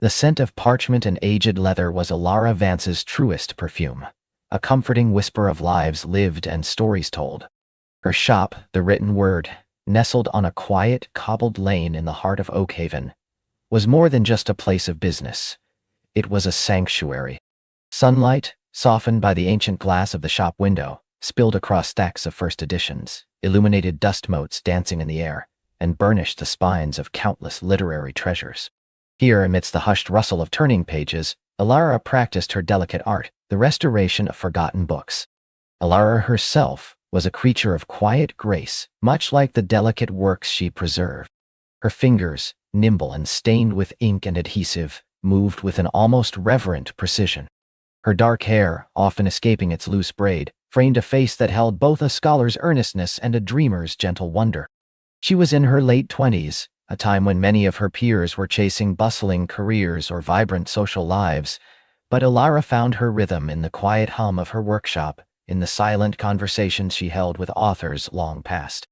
The scent of parchment and aged leather was Alara Vance's truest perfume, a comforting whisper of lives lived and stories told. Her shop, The Written Word, nestled on a quiet, cobbled lane in the heart of Oakhaven, was more than just a place of business. It was a sanctuary. Sunlight, softened by the ancient glass of the shop window, spilled across stacks of first editions, illuminated dust motes dancing in the air, and burnished the spines of countless literary treasures. Here, amidst the hushed rustle of turning pages, Alara practiced her delicate art, the restoration of forgotten books. Alara herself was a creature of quiet grace, much like the delicate works she preserved. Her fingers, nimble and stained with ink and adhesive, moved with an almost reverent precision. Her dark hair, often escaping its loose braid, framed a face that held both a scholar's earnestness and a dreamer's gentle wonder. She was in her late 20s, a time when many of her peers were chasing bustling careers or vibrant social lives, but Alara found her rhythm in the quiet hum of her workshop, in the silent conversations she held with authors long past.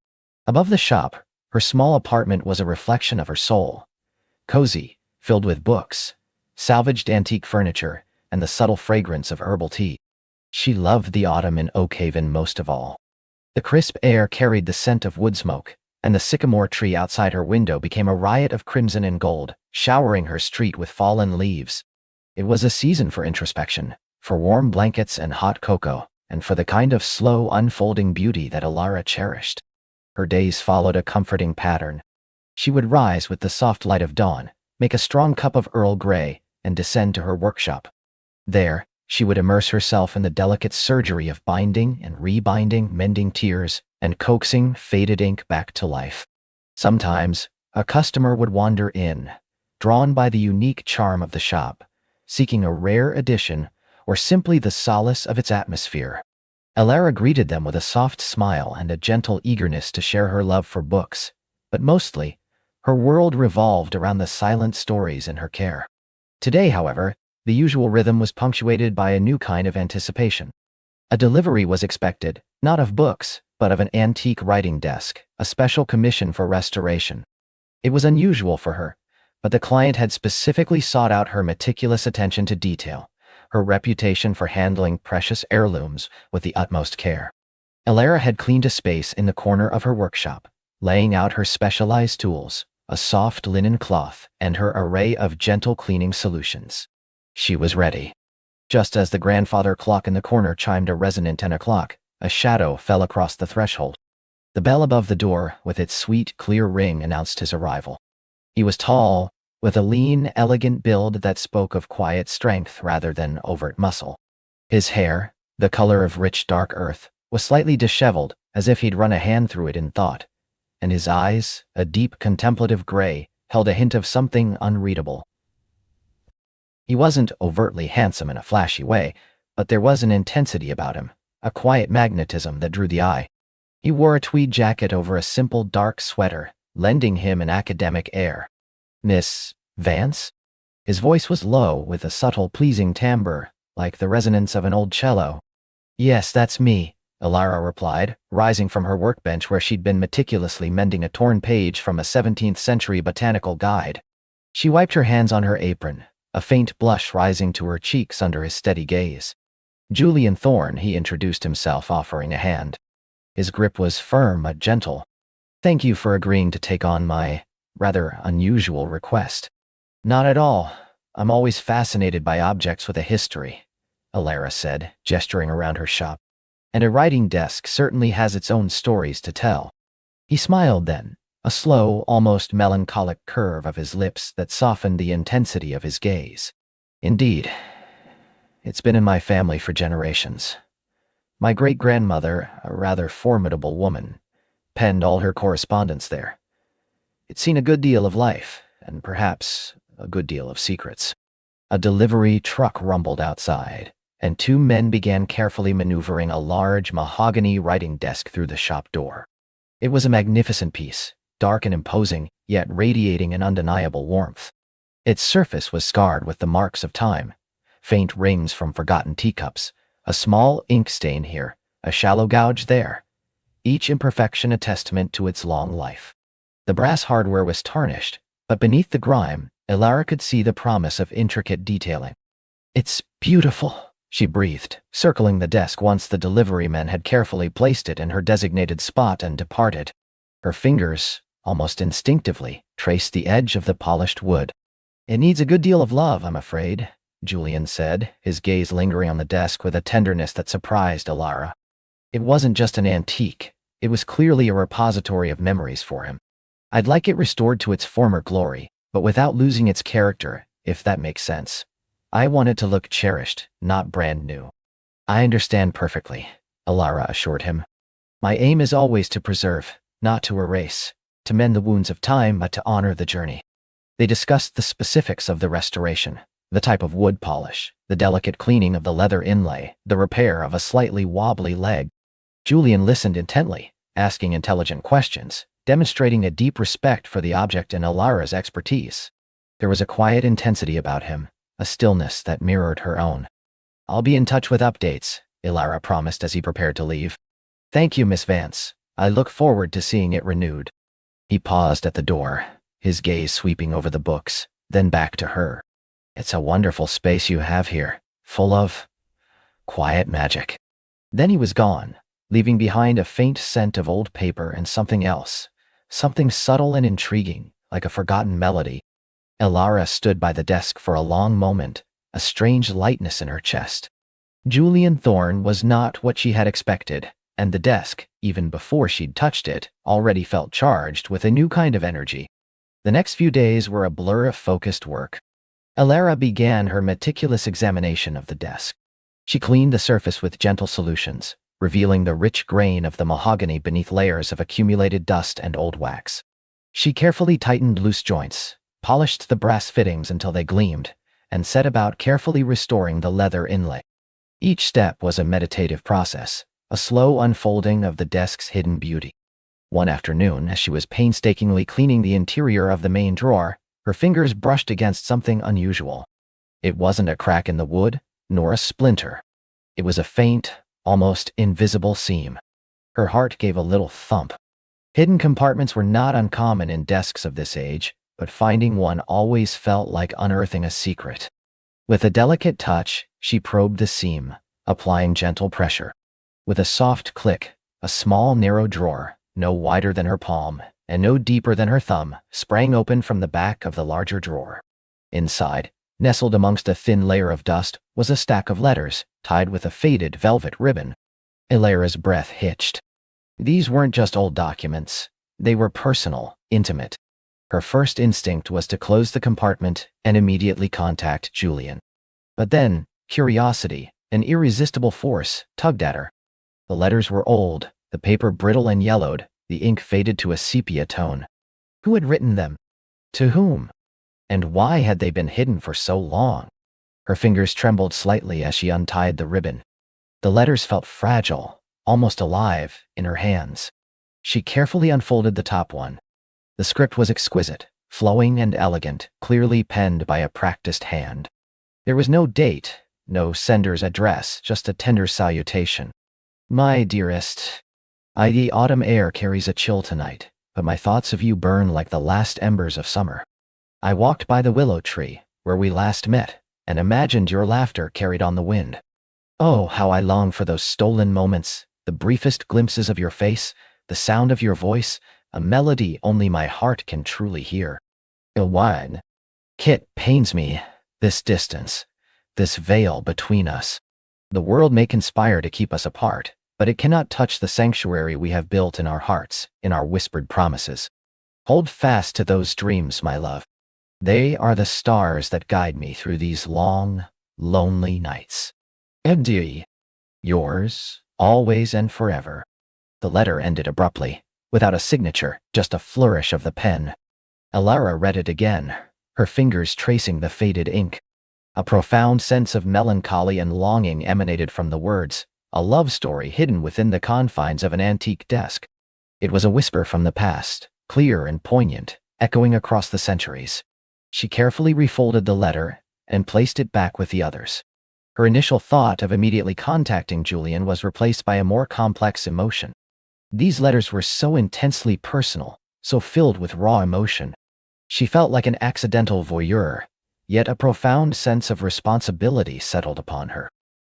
Above the shop, her small apartment was a reflection of her soul. Cozy, filled with books, salvaged antique furniture, and the subtle fragrance of herbal tea. She loved the autumn in Oakhaven most of all. The crisp air carried the scent of wood smoke, and the sycamore tree outside her window became a riot of crimson and gold, showering her street with fallen leaves. It was a season for introspection, for warm blankets and hot cocoa, and for the kind of slow, unfolding beauty that Alara cherished. Her days followed a comforting pattern. She would rise with the soft light of dawn, make a strong cup of Earl Grey, and descend to her workshop. There, she would immerse herself in the delicate surgery of binding and rebinding, mending tears, and coaxing faded ink back to life. Sometimes, a customer would wander in, drawn by the unique charm of the shop, seeking a rare edition or simply the solace of its atmosphere. Alara greeted them with a soft smile and a gentle eagerness to share her love for books, but mostly, her world revolved around the silent stories in her care. Today, however, the usual rhythm was punctuated by a new kind of anticipation. A delivery was expected, not of books, but of an antique writing desk, a special commission for restoration. It was unusual for her, but the client had specifically sought out her meticulous attention to detail, her reputation for handling precious heirlooms with the utmost care. Alara had cleaned a space in the corner of her workshop, laying out her specialized tools, a soft linen cloth, and her array of gentle cleaning solutions. She was ready. Just as the grandfather clock in the corner chimed a resonant 10 o'clock, a shadow fell across the threshold. The bell above the door, with its sweet, clear ring, announced his arrival. He was tall, with a lean, elegant build that spoke of quiet strength rather than overt muscle. His hair, the color of rich dark earth, was slightly disheveled, as if he'd run a hand through it in thought, and his eyes, a deep contemplative gray, held a hint of something unreadable. He wasn't overtly handsome in a flashy way, but there was an intensity about him, a quiet magnetism that drew the eye. He wore a tweed jacket over a simple dark sweater, lending him an academic air. "Miss Vance?" His voice was low, with a subtle, pleasing timbre, like the resonance of an old cello. "Yes, that's me," Alara replied, rising from her workbench where she'd been meticulously mending a torn page from a 17th-century botanical guide. She wiped her hands on her apron, a faint blush rising to her cheeks under his steady gaze. "Julian Thorne," he introduced himself, offering a hand. His grip was firm but gentle. "Thank you for agreeing to take on my rather unusual request." "Not at all. I'm always fascinated by objects with a history," Alara said, gesturing around her shop. "And a writing desk certainly has its own stories to tell." He smiled then, a slow, almost melancholic curve of his lips that softened the intensity of his gaze. "Indeed, it's been in my family for generations. My great-grandmother, a rather formidable woman, penned all her correspondence there. It's seen a good deal of life, and perhaps a good deal of secrets." A delivery truck rumbled outside, and two men began carefully maneuvering a large mahogany writing desk through the shop door. It was a magnificent piece, dark and imposing, yet radiating an undeniable warmth. Its surface was scarred with the marks of time, faint rings from forgotten teacups, a small ink stain here, a shallow gouge there, each imperfection a testament to its long life. The brass hardware was tarnished, but beneath the grime, Elara could see the promise of intricate detailing. "It's beautiful," she breathed, circling the desk once the delivery men had carefully placed it in her designated spot and departed. Her fingers, almost instinctively, traced the edge of the polished wood. "It needs a good deal of love, I'm afraid," Julian said, his gaze lingering on the desk with a tenderness that surprised Elara. It wasn't just an antique. It was clearly a repository of memories for him. "I'd like it restored to its former glory, but without losing its character, if that makes sense. I want it to look cherished, not brand new." "I understand perfectly," Elara assured him. "My aim is always to preserve, not to erase, to mend the wounds of time, but to honor the journey." They discussed the specifics of the restoration, the type of wood polish, the delicate cleaning of the leather inlay, the repair of a slightly wobbly leg. Julian listened intently, asking intelligent questions, demonstrating a deep respect for the object and Elara's expertise. There was a quiet intensity about him, a stillness that mirrored her own. "I'll be in touch with updates," Elara promised as he prepared to leave. "Thank you, Miss Vance. I look forward to seeing it renewed." He paused at the door, his gaze sweeping over the books, then back to her. "It's a wonderful space you have here, full of quiet magic." Then he was gone, leaving behind a faint scent of old paper and something else, something subtle and intriguing, like a forgotten melody. Elara stood by the desk for a long moment, a strange lightness in her chest. Julian Thorne was not what she had expected, and the desk, even before she'd touched it, already felt charged with a new kind of energy. The next few days were a blur of focused work. Elara began her meticulous examination of the desk. She cleaned the surface with gentle solutions, revealing the rich grain of the mahogany beneath layers of accumulated dust and old wax. She carefully tightened loose joints, polished the brass fittings until they gleamed, and set about carefully restoring the leather inlay. Each step was a meditative process, a slow unfolding of the desk's hidden beauty. One afternoon, as she was painstakingly cleaning the interior of the main drawer, her fingers brushed against something unusual. It wasn't a crack in the wood, nor a splinter. It was a faint, almost invisible seam. Her heart gave a little thump. Hidden compartments were not uncommon in desks of this age, but finding one always felt like unearthing a secret. With a delicate touch, she probed the seam, applying gentle pressure. With a soft click, a small narrow drawer, no wider than her palm, and no deeper than her thumb, sprang open from the back of the larger drawer. Inside, nestled amongst a thin layer of dust, was a stack of letters, tied with a faded velvet ribbon. Elara's breath hitched. These weren't just old documents. They were personal, intimate. Her first instinct was to close the compartment and immediately contact Julian. But then, curiosity, an irresistible force, tugged at her. The letters were old, the paper brittle and yellowed, the ink faded to a sepia tone. Who had written them? To whom? And why had they been hidden for so long? Her fingers trembled slightly as she untied the ribbon. The letters felt fragile, almost alive, in her hands. She carefully unfolded the top one. The script was exquisite, flowing and elegant, clearly penned by a practiced hand. There was no date, no sender's address, just a tender salutation. "My dearest, the autumn air carries a chill tonight, but my thoughts of you burn like the last embers of summer. I walked by the willow tree, where we last met, and imagined your laughter carried on the wind. Oh, how I long for those stolen moments, the briefest glimpses of your face, the sound of your voice, a melody only my heart can truly hear. Ilwine. Kit pains me, this distance, this veil between us. The world may conspire to keep us apart, but it cannot touch the sanctuary we have built in our hearts, in our whispered promises. Hold fast to those dreams, my love. They are the stars that guide me through these long, lonely nights. Adieu. Yours, always and forever." The letter ended abruptly, without a signature, just a flourish of the pen. Elara read it again, her fingers tracing the faded ink. A profound sense of melancholy and longing emanated from the words, a love story hidden within the confines of an antique desk. It was a whisper from the past, clear and poignant, echoing across the centuries. She carefully refolded the letter and placed it back with the others. Her initial thought of immediately contacting Julian was replaced by a more complex emotion. These letters were so intensely personal, so filled with raw emotion. She felt like an accidental voyeur, yet a profound sense of responsibility settled upon her.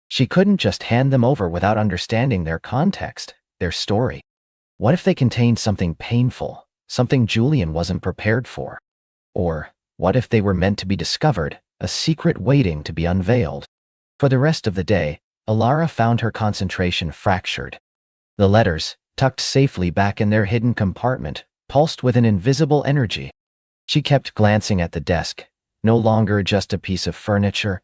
She couldn't just hand them over without understanding their context, their story. What if they contained something painful, something Julian wasn't prepared for? Or, what if they were meant to be discovered, a secret waiting to be unveiled? For the rest of the day, Alara found her concentration fractured. The letters, tucked safely back in their hidden compartment, pulsed with an invisible energy. She kept glancing at the desk, no longer just a piece of furniture,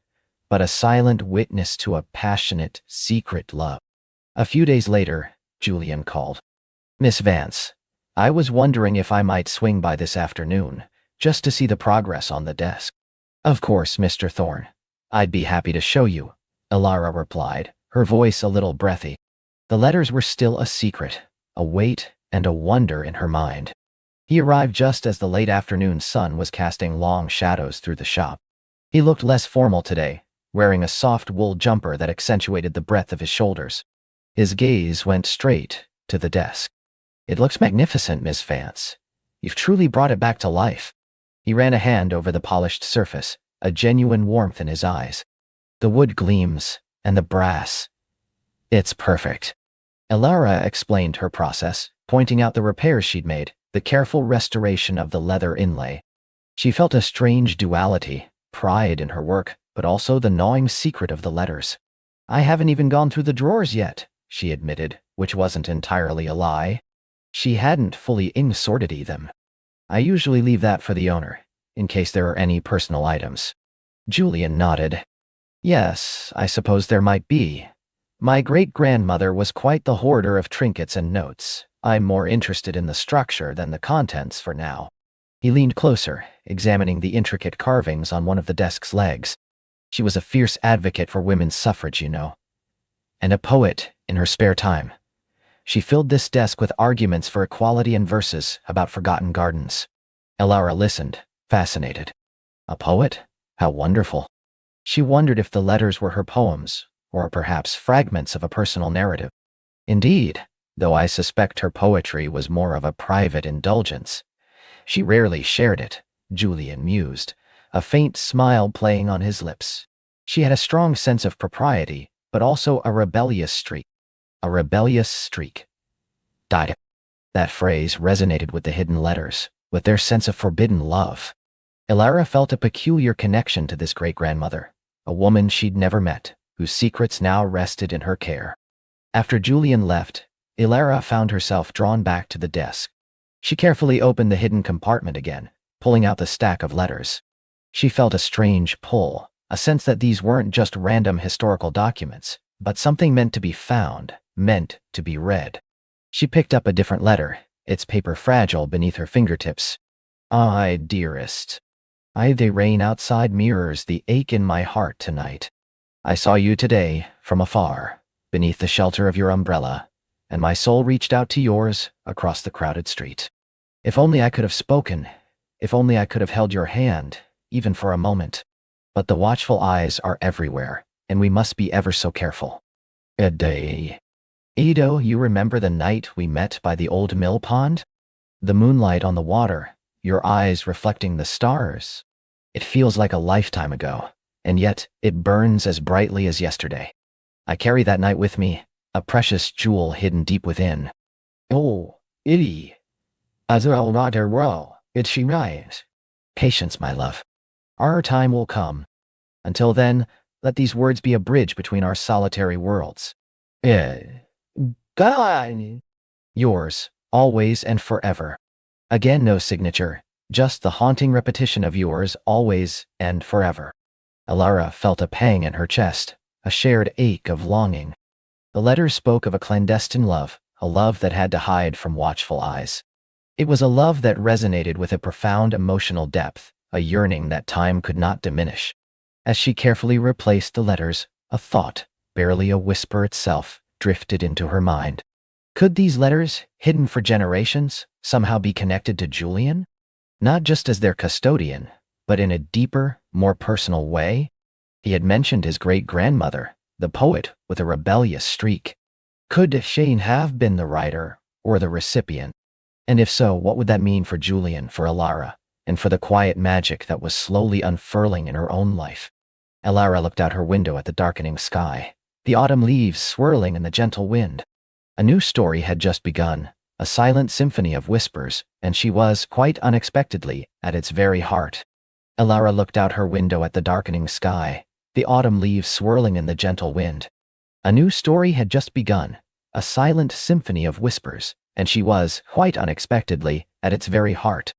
but a silent witness to a passionate, secret love. A few days later, Julian called. "Miss Vance, I was wondering if I might swing by this afternoon, just to see the progress on the desk." "Of course, Mr. Thorne. I'd be happy to show you," Alara replied, her voice a little breathy. The letters were still a secret, a weight and a wonder in her mind. He arrived just as the late afternoon sun was casting long shadows through the shop. He looked less formal today, wearing a soft wool jumper that accentuated the breadth of his shoulders. His gaze went straight to the desk. "It looks magnificent, Miss Vance. You've truly brought it back to life." He ran a hand over the polished surface, a genuine warmth in his eyes. "The wood gleams, and the brass. It's perfect." Alara explained her process, pointing out the repairs she'd made, the careful restoration of the leather inlay. She felt a strange duality, pride in her work, but also the gnawing secret of the letters. "I haven't even gone through the drawers yet," she admitted, which wasn't entirely a lie. She hadn't fully insorted them. "I usually leave that for the owner, in case there are any personal items." Julian nodded. "Yes, I suppose there might be. My great-grandmother was quite the hoarder of trinkets and notes. I'm more interested in the structure than the contents for now." He leaned closer, examining the intricate carvings on one of the desk's legs. She was a fierce advocate for women's suffrage, you know. And a poet in her spare time. She filled this desk with arguments for equality and verses about forgotten gardens. Alara listened, fascinated. A poet? How wonderful. She wondered if the letters were her poems, or perhaps fragments of a personal narrative. Indeed, though I suspect her poetry was more of a private indulgence. She rarely shared it, Julian mused, a faint smile playing on his lips. She had a strong sense of propriety, but also a rebellious streak. A rebellious streak. Died. That phrase resonated with the hidden letters, with their sense of forbidden love. Alara felt a peculiar connection to this great-grandmother, a woman she'd never met, whose secrets now rested in her care. After Julian left, Alara found herself drawn back to the desk. She carefully opened the hidden compartment again, pulling out the stack of letters. She felt a strange pull, a sense that these weren't just random historical documents, but something meant to be found, meant to be read. She picked up a different letter, its paper fragile beneath her fingertips. "Ay, dearest. The rain outside mirrors the ache in my heart tonight. I saw you today, from afar, beneath the shelter of your umbrella, and my soul reached out to yours across the crowded street. If only I could have spoken, if only I could have held your hand, even for a moment. But the watchful eyes are everywhere, and we must be ever so careful. Day. Edo, you remember the night we met by the old mill pond? The moonlight on the water, your eyes reflecting the stars. It feels like a lifetime ago, and yet it burns as brightly as yesterday. I carry that night with me, a precious jewel hidden deep within." "Oh, itty. As well not her well, it she rise." "Patience, my love. Our time will come. Until then, let these words be a bridge between our solitary worlds. God. Yours, always and forever." Again, no signature, just the haunting repetition of yours, always and forever. Alara felt a pang in her chest, a shared ache of longing. The letters spoke of a clandestine love, a love that had to hide from watchful eyes. It was a love that resonated with a profound emotional depth, a yearning that time could not diminish. As she carefully replaced the letters, a thought, barely a whisper itself, drifted into her mind. Could these letters, hidden for generations, somehow be connected to Julian? Not just as their custodian, but in a deeper, more personal way? He had mentioned his great-grandmother, the poet with a rebellious streak. Could Shane have been the writer, or the recipient? And if so, what would that mean for Julian, for Alara? and for the quiet magic that was slowly unfurling in her own life. Elara looked out her window at the darkening sky, the autumn leaves swirling in the gentle wind. A new story had just begun, a silent symphony of whispers, and she was, quite unexpectedly, at its very heart. Elara looked out her window at the darkening sky, the autumn leaves swirling in the gentle wind. A new story had just begun, a silent symphony of whispers, and she was, quite unexpectedly, at its very heart.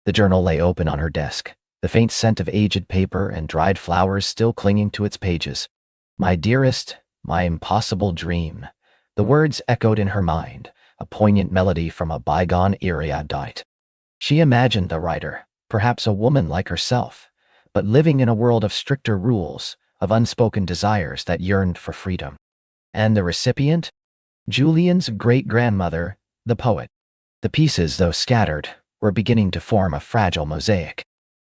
The journal lay open on her desk, the faint scent of aged paper and dried flowers still clinging to its pages. My dearest, my impossible dream. The words echoed in her mind, a poignant melody from a bygone erudite. She imagined the writer, perhaps a woman like herself, but living in a world of stricter rules, of unspoken desires that yearned for freedom. And the recipient? Julian's great-grandmother, the poet. The pieces, though scattered, were beginning to form a fragile mosaic.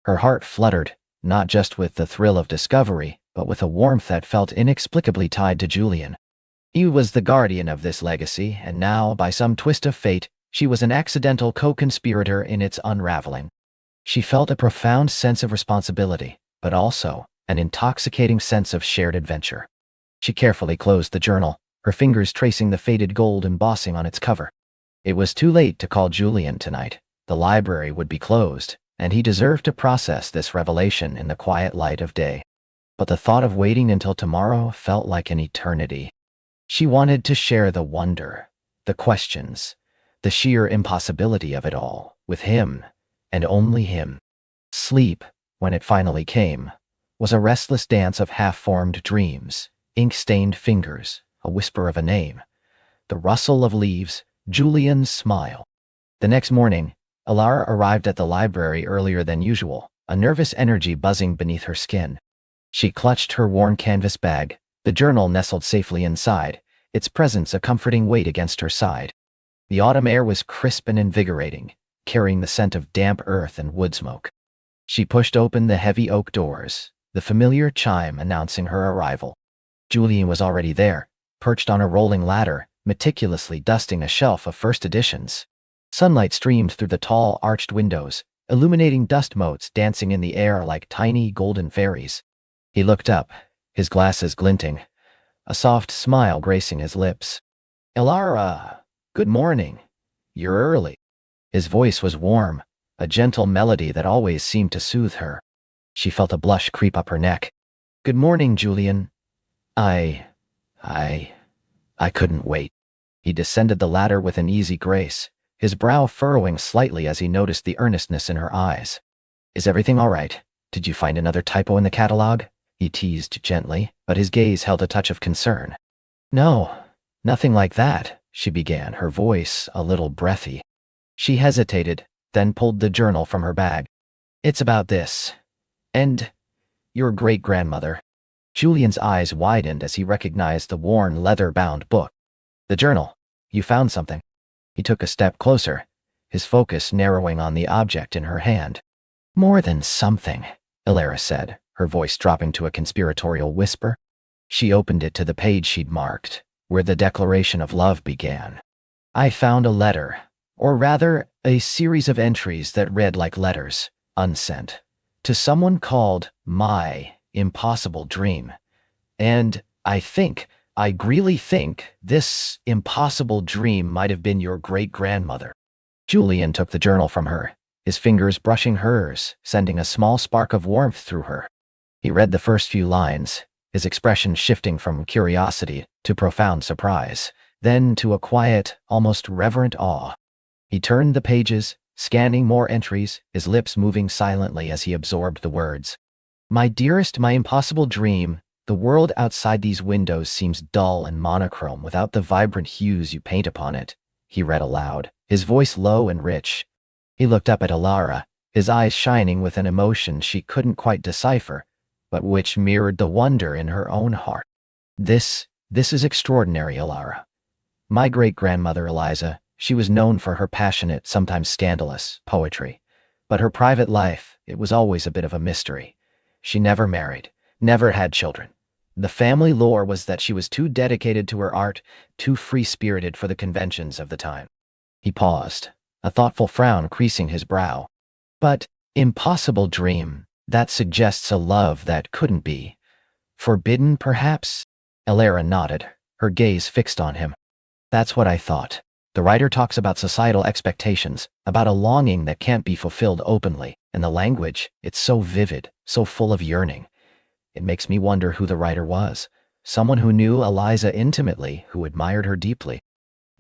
Her heart fluttered, not just with the thrill of discovery, but with a warmth that felt inexplicably tied to Julian. He was the guardian of this legacy, and now, by some twist of fate, she was an accidental co-conspirator in its unraveling. She felt a profound sense of responsibility, but also an intoxicating sense of shared adventure. She carefully closed the journal, her fingers tracing the faded gold embossing on its cover. It was too late to call Julian tonight. The library would be closed, and he deserved to process this revelation in the quiet light of day. But the thought of waiting until tomorrow felt like an eternity. She wanted to share the wonder, the questions, the sheer impossibility of it all, with him, and only him. Sleep, when it finally came, was a restless dance of half-formed dreams, ink-stained fingers, a whisper of a name, the rustle of leaves, Julian's smile. The next morning, Elara arrived at the library earlier than usual, a nervous energy buzzing beneath her skin. She clutched her worn canvas bag, the journal nestled safely inside, its presence a comforting weight against her side. The autumn air was crisp and invigorating, carrying the scent of damp earth and wood smoke. She pushed open the heavy oak doors, the familiar chime announcing her arrival. Julian was already there, perched on a rolling ladder, meticulously dusting a shelf of first editions. Sunlight streamed through the tall, arched windows, illuminating dust motes dancing in the air like tiny golden fairies. He looked up, his glasses glinting, a soft smile gracing his lips. "Elara, good morning. You're early." His voice was warm, a gentle melody that always seemed to soothe her. She felt a blush creep up her neck. "Good morning, Julian. I couldn't wait." He descended the ladder with an easy grace, his brow furrowing slightly as he noticed the earnestness in her eyes. "Is everything all right? Did you find another typo in the catalog?" He teased gently, but his gaze held a touch of concern. "No, nothing like that," she began, her voice a little breathy. She hesitated, then pulled the journal from her bag. "It's about this. And your great-grandmother." Julian's eyes widened as he recognized the worn, leather-bound book. "The journal. You found something." He took a step closer, his focus narrowing on the object in her hand. "More than something," Elara said, her voice dropping to a conspiratorial whisper. She opened it to the page she'd marked, where the declaration of love began. "I found a letter, or rather, a series of entries that read like letters, unsent, to someone called my impossible dream. And I really think, this impossible dream might have been your great-grandmother." Julian took the journal from her, his fingers brushing hers, sending a small spark of warmth through her. He read the first few lines, his expression shifting from curiosity to profound surprise, then to a quiet, almost reverent awe. He turned the pages, scanning more entries, his lips moving silently as he absorbed the words. "My dearest, my impossible dream, the world outside these windows seems dull and monochrome without the vibrant hues you paint upon it," he read aloud, his voice low and rich. He looked up at Elara, his eyes shining with an emotion she couldn't quite decipher, but which mirrored the wonder in her own heart. This is extraordinary, Elara. My great-grandmother, Eliza, she was known for her passionate, sometimes scandalous, poetry. But her private life, it was always a bit of a mystery. She never married, never had children. The family lore was that she was too dedicated to her art, too free-spirited for the conventions of the time." He paused, a thoughtful frown creasing his brow. "But Impossible dream. That suggests a love that couldn't be. Forbidden, perhaps? Elara nodded, her gaze fixed on him. That's what I thought. The writer talks about societal expectations, about a longing that can't be fulfilled openly, and the language, it's so vivid, so full of yearning. It makes me wonder who the writer was. Someone who knew Eliza intimately, who admired her deeply.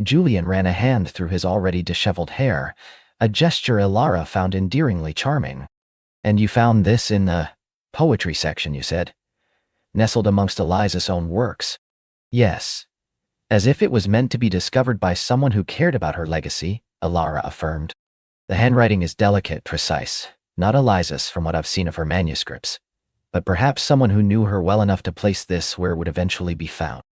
Julian ran a hand through his already disheveled hair, a gesture Elara found endearingly charming. And you found this in the poetry section, you said? Nestled amongst Eliza's own works. Yes. As if it was meant to be discovered by someone who cared about her legacy, Elara affirmed. The handwriting is delicate, precise, not Eliza's from what I've seen of her manuscripts. But perhaps someone who knew her well enough to place this where it would eventually be found.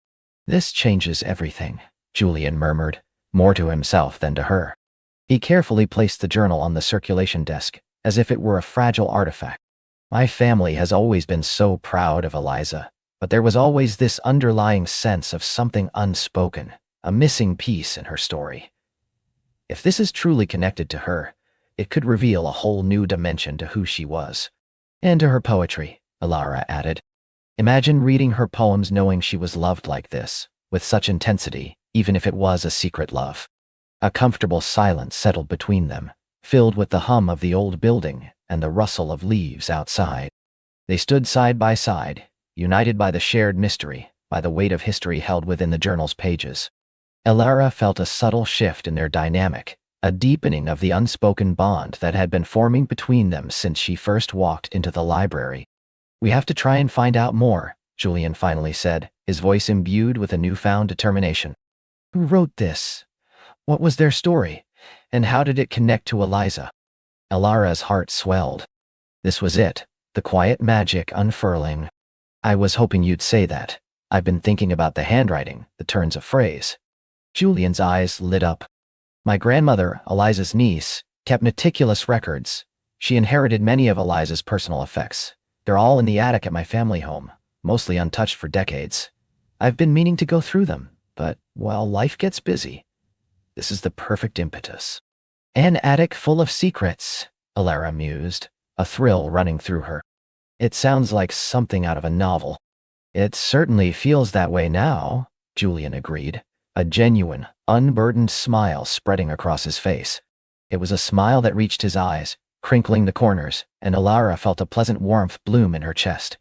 This changes everything, Julian murmured, more to himself than to her. He carefully placed the journal on the circulation desk, as if it were a fragile artifact. My family has always been so proud of Eliza, but there was always this underlying sense of something unspoken, a missing piece in her story. If this is truly connected to her, it could reveal a whole new dimension to who she was. And to her poetry, Elara added. Imagine reading her poems knowing she was loved like this, with such intensity, even if it was a secret love. A comfortable silence settled between them, filled with the hum of the old building and the rustle of leaves outside. They stood side by side, united by the shared mystery, by the weight of history held within the journal's pages. Elara felt a subtle shift in their dynamic, a deepening of the unspoken bond that had been forming between them since she first walked into the library. We have to try and find out more, Julian finally said, his voice imbued with a newfound determination. Who wrote this? What was their story? And how did it connect to Eliza? Elara's heart swelled. This was it, the quiet magic unfurling. I was hoping you'd say that. I've been thinking about the handwriting, the turns of phrase. Julian's eyes lit up. My grandmother, Eliza's niece, kept meticulous records. She inherited many of Eliza's personal effects. They're all in the attic at my family home, mostly untouched for decades. I've been meaning to go through them, but, well, life gets busy. This is the perfect impetus. An attic full of secrets, Elara mused, a thrill running through her. It sounds like something out of a novel. It certainly feels that way now, Julian agreed, a genuine, unburdened smile spreading across his face. It was a smile that reached his eyes, crinkling the corners, and Elara felt a pleasant warmth bloom in her chest.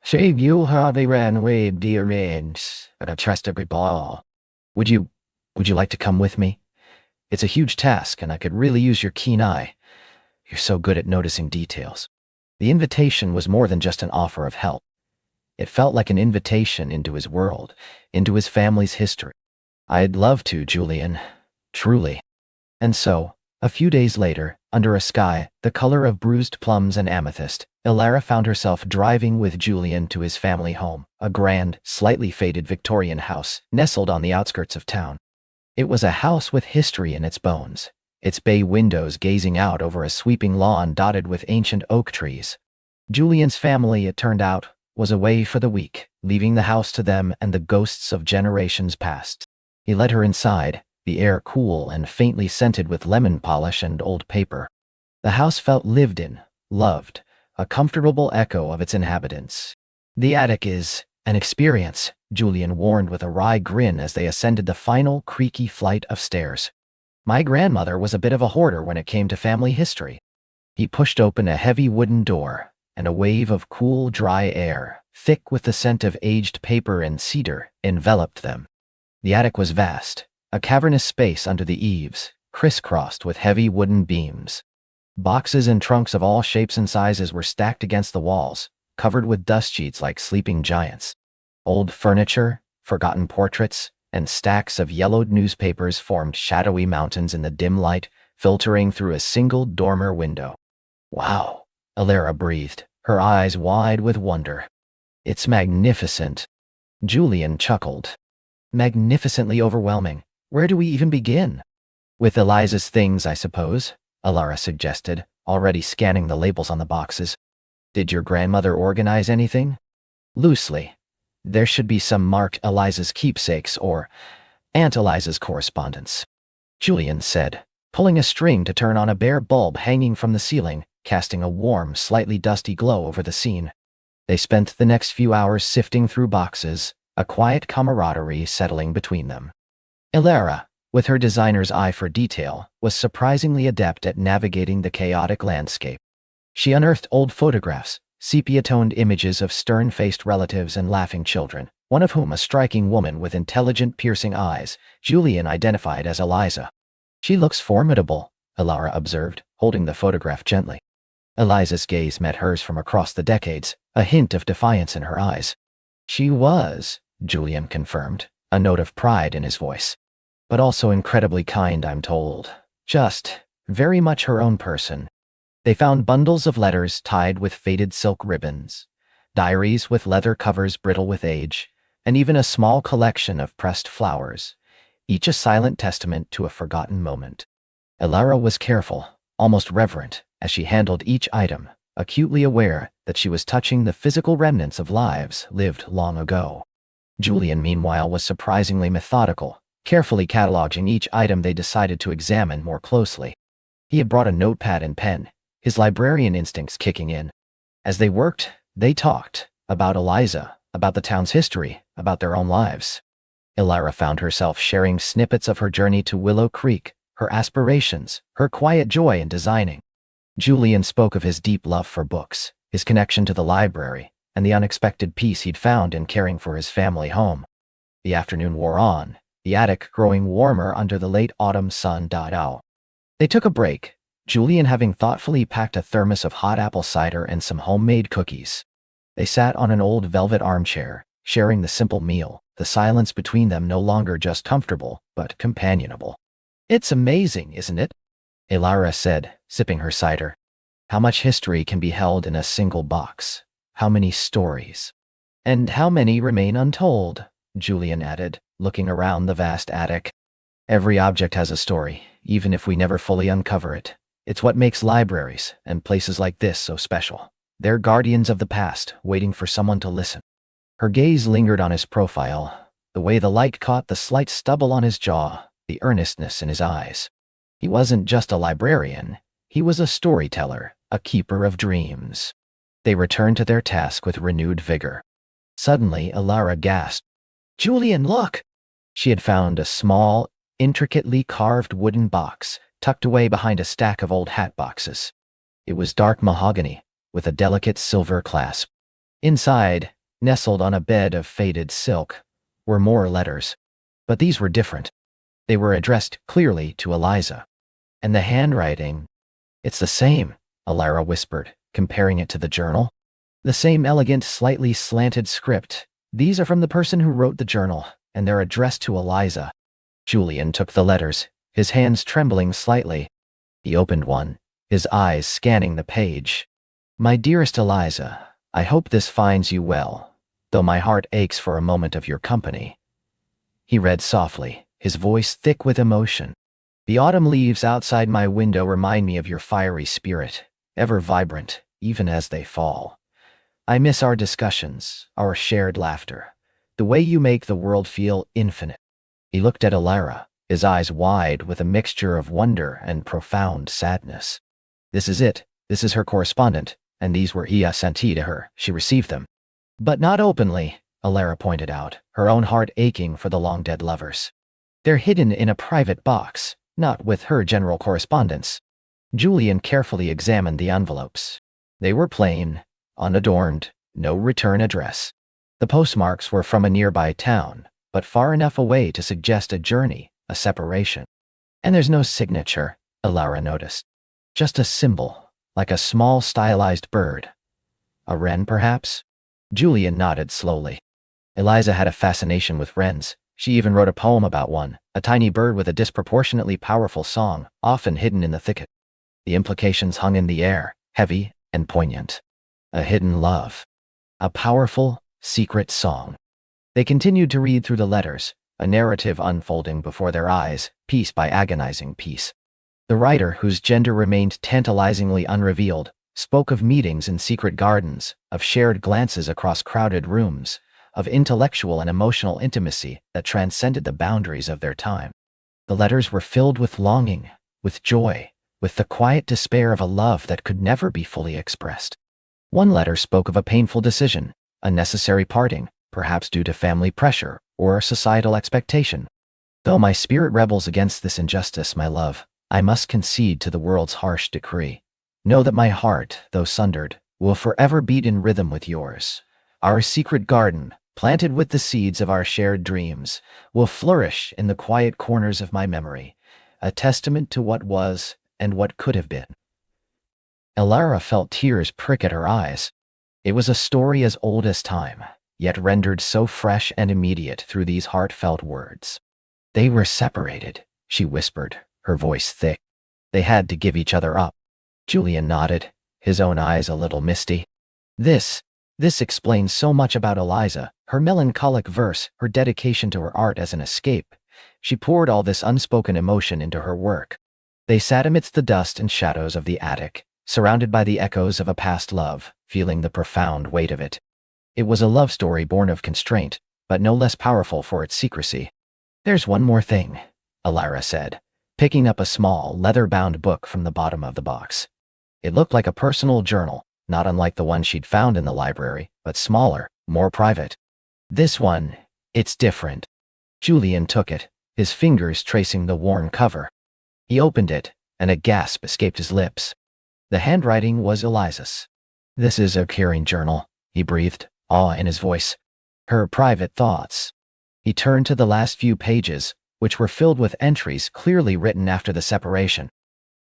Save you hardly ran away, dear mains, but I trust every ball. Would you like to come with me? It's a huge task, and I could really use your keen eye. You're so good at noticing details. The invitation was more than just an offer of help. It felt like an invitation into his world, into his family's history. I'd love to, Julian. Truly. And so, a few days later, under a sky the color of bruised plums and amethyst, Elara found herself driving with Julian to his family home, a grand, slightly faded Victorian house nestled on the outskirts of town. It was a house with history in its bones, its bay windows gazing out over a sweeping lawn dotted with ancient oak trees. Julian's family, it turned out, was away for the week, leaving the house to them and the ghosts of generations past. He led her inside, the air cool and faintly scented with lemon polish and old paper. The house felt lived in, loved, a comfortable echo of its inhabitants. The attic is an experience, Julian warned with a wry grin as they ascended the final creaky flight of stairs. My grandmother was a bit of a hoarder when it came to family history. He pushed open a heavy wooden door, and a wave of cool, dry air, thick with the scent of aged paper and cedar, enveloped them. The attic was vast, a cavernous space under the eaves, crisscrossed with heavy wooden beams. Boxes and trunks of all shapes and sizes were stacked against the walls, covered with dust sheets like sleeping giants. Old furniture, forgotten portraits, and stacks of yellowed newspapers formed shadowy mountains in the dim light, filtering through a single dormer window. Wow, Elara breathed, her eyes wide with wonder. It's magnificent. Julian chuckled. Magnificently overwhelming. Where do we even begin? With Eliza's things, I suppose, Elara suggested, already scanning the labels on the boxes. Did your grandmother organize anything? Loosely. There should be some marked Eliza's keepsakes or Aunt Eliza's correspondence. Julian said, pulling a string to turn on a bare bulb hanging from the ceiling, casting a warm, slightly dusty glow over the scene. They spent the next few hours sifting through boxes, a quiet camaraderie settling between them. Ilara, with her designer's eye for detail, was surprisingly adept at navigating the chaotic landscape. She unearthed old photographs, sepia-toned images of stern-faced relatives and laughing children, one of whom a striking woman with intelligent, piercing eyes, Julian identified as Eliza. "She looks formidable," Ilara observed, holding the photograph gently. Eliza's gaze met hers from across the decades, a hint of defiance in her eyes. "She was," Julian confirmed, a note of pride in his voice. "But also incredibly kind, I'm told. Just very much her own person." They found bundles of letters tied with faded silk ribbons, diaries with leather covers brittle with age, and even a small collection of pressed flowers, each a silent testament to a forgotten moment. Ilara was careful, almost reverent, as she handled each item, acutely aware that she was touching the physical remnants of lives lived long ago. Julian, meanwhile, was surprisingly methodical, carefully cataloging each item they decided to examine more closely. He had brought a notepad and pen, his librarian instincts kicking in. As they worked, they talked about Eliza, about the town's history, about their own lives. Ilara found herself sharing snippets of her journey to Willow Creek, her aspirations, her quiet joy in designing. Julian spoke of his deep love for books, his connection to the library, and the unexpected peace he'd found in caring for his family home. The afternoon wore on, the attic growing warmer under the late autumn sun. They took a break, Julian having thoughtfully packed a thermos of hot apple cider and some homemade cookies. They sat on an old velvet armchair, sharing the simple meal, the silence between them no longer just comfortable, but companionable. "It's amazing, isn't it?" Ilara said, sipping her cider. "How much history can be held in a single box? How many stories? And how many remain untold?" Julian added, looking around the vast attic. "Every object has a story, even if we never fully uncover it. It's what makes libraries and places like this so special. They're guardians of the past, waiting for someone to listen." Her gaze lingered on his profile, the way the light caught the slight stubble on his jaw, the earnestness in his eyes. He wasn't just a librarian, he was a storyteller, a keeper of dreams. They returned to their task with renewed vigor. Suddenly, Ilara gasped. "Julian, look!" She had found a small, intricately carved wooden box, tucked away behind a stack of old hat boxes. It was dark mahogany, with a delicate silver clasp. Inside, nestled on a bed of faded silk, were more letters. But these were different. They were addressed clearly to Eliza. And the handwriting, "It's the same," Ilara whispered, comparing it to the journal. "The same elegant, slightly slanted script. These are from the person who wrote the journal, and they're addressed to Eliza." Julian took the letters, his hands trembling slightly. He opened one, his eyes scanning the page. "My dearest Eliza, I hope this finds you well, though my heart aches for a moment of your company." He read softly, his voice thick with emotion. "The autumn leaves outside my window remind me of your fiery spirit, ever vibrant, even as they fall. I miss our discussions, our shared laughter, the way you make the world feel infinite." He looked at Ilara, his eyes wide with a mixture of wonder and profound sadness. This is it. This is her correspondent, and these were sent to her. She received them. "But not openly," Ilara pointed out, her own heart aching for the long-dead lovers. "They're hidden in a private box, not with her general correspondence." Julian carefully examined the envelopes. They were plain, unadorned, no return address. The postmarks were from a nearby town, but far enough away to suggest a journey, a separation. "And there's no signature," Ilara noticed. "Just a symbol, like a small stylized bird. A wren, perhaps?" Julian nodded slowly. Eliza had a fascination with wrens. She even wrote a poem about one, a tiny bird with a disproportionately powerful song, often hidden in the thicket. The implications hung in the air, heavy and poignant. A hidden love. A powerful, secret song. They continued to read through the letters, a narrative unfolding before their eyes, piece by agonizing piece. The writer, whose gender remained tantalizingly unrevealed, spoke of meetings in secret gardens, of shared glances across crowded rooms, of intellectual and emotional intimacy that transcended the boundaries of their time. The letters were filled with longing, with joy, with the quiet despair of a love that could never be fully expressed. One letter spoke of a painful decision, a necessary parting, perhaps due to family pressure or societal expectation. Though my spirit rebels against this injustice, my love, I must concede to the world's harsh decree. Know that my heart, though sundered, will forever beat in rhythm with yours. Our secret garden, planted with the seeds of our shared dreams, will flourish in the quiet corners of my memory, a testament to what was and what could have been. Elara felt tears prick at her eyes. It was a story as old as time, yet rendered so fresh and immediate through these heartfelt words. They were separated, she whispered, her voice thick. They had to give each other up. Julian nodded, his own eyes a little misty. This explains so much about Eliza, her melancholic verse, her dedication to her art as an escape. She poured all this unspoken emotion into her work. They sat amidst the dust and shadows of the attic, surrounded by the echoes of a past love, feeling the profound weight of it. It was a love story born of constraint, but no less powerful for its secrecy. "There's one more thing," Elara said, picking up a small, leather-bound book from the bottom of the box. It looked like a personal journal, not unlike the one she'd found in the library, but smaller, more private. "This one, it's different." Julian took it, his fingers tracing the worn cover. He opened it, and a gasp escaped his lips. The handwriting was Eliza's. "This is a caring journal," he breathed, awe in his voice. "Her private thoughts." He turned to the last few pages, which were filled with entries clearly written after the separation.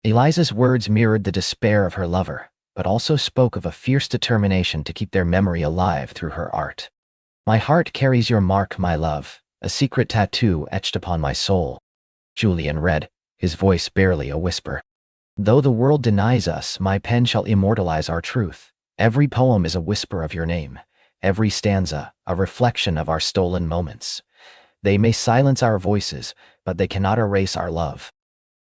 Eliza's words mirrored the despair of her lover, but also spoke of a fierce determination to keep their memory alive through her art. "My heart carries your mark, my love, a secret tattoo etched upon my soul." Julian read, his voice barely a whisper. "Though the world denies us, my pen shall immortalize our truth. Every poem is a whisper of your name, every stanza a reflection of our stolen moments. They may silence our voices, but they cannot erase our love."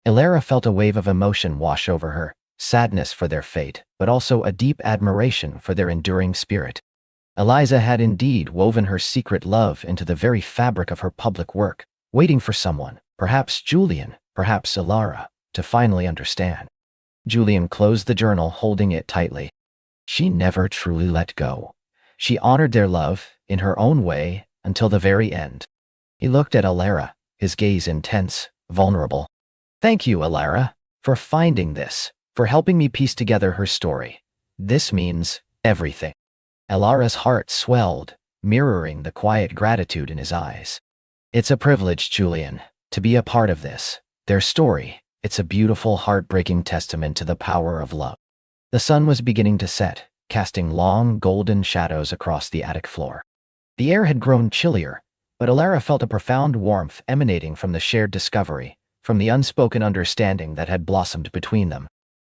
Elara felt a wave of emotion wash over her, sadness for their fate, but also a deep admiration for their enduring spirit. Eliza had indeed woven her secret love into the very fabric of her public work, waiting for someone, perhaps Julian, perhaps Elara, to finally understand. Julian closed the journal, holding it tightly. She never truly let go. She honored their love, in her own way, until the very end. He looked at Elara, his gaze intense, vulnerable. "Thank you, Elara, for finding this, for helping me piece together her story. This means everything." Elara's heart swelled, mirroring the quiet gratitude in his eyes. "It's a privilege, Julian, to be a part of this. Their story, it's a beautiful, heartbreaking testament to the power of love." The sun was beginning to set, casting long, golden shadows across the attic floor. The air had grown chillier, but Elara felt a profound warmth emanating from the shared discovery, from the unspoken understanding that had blossomed between them.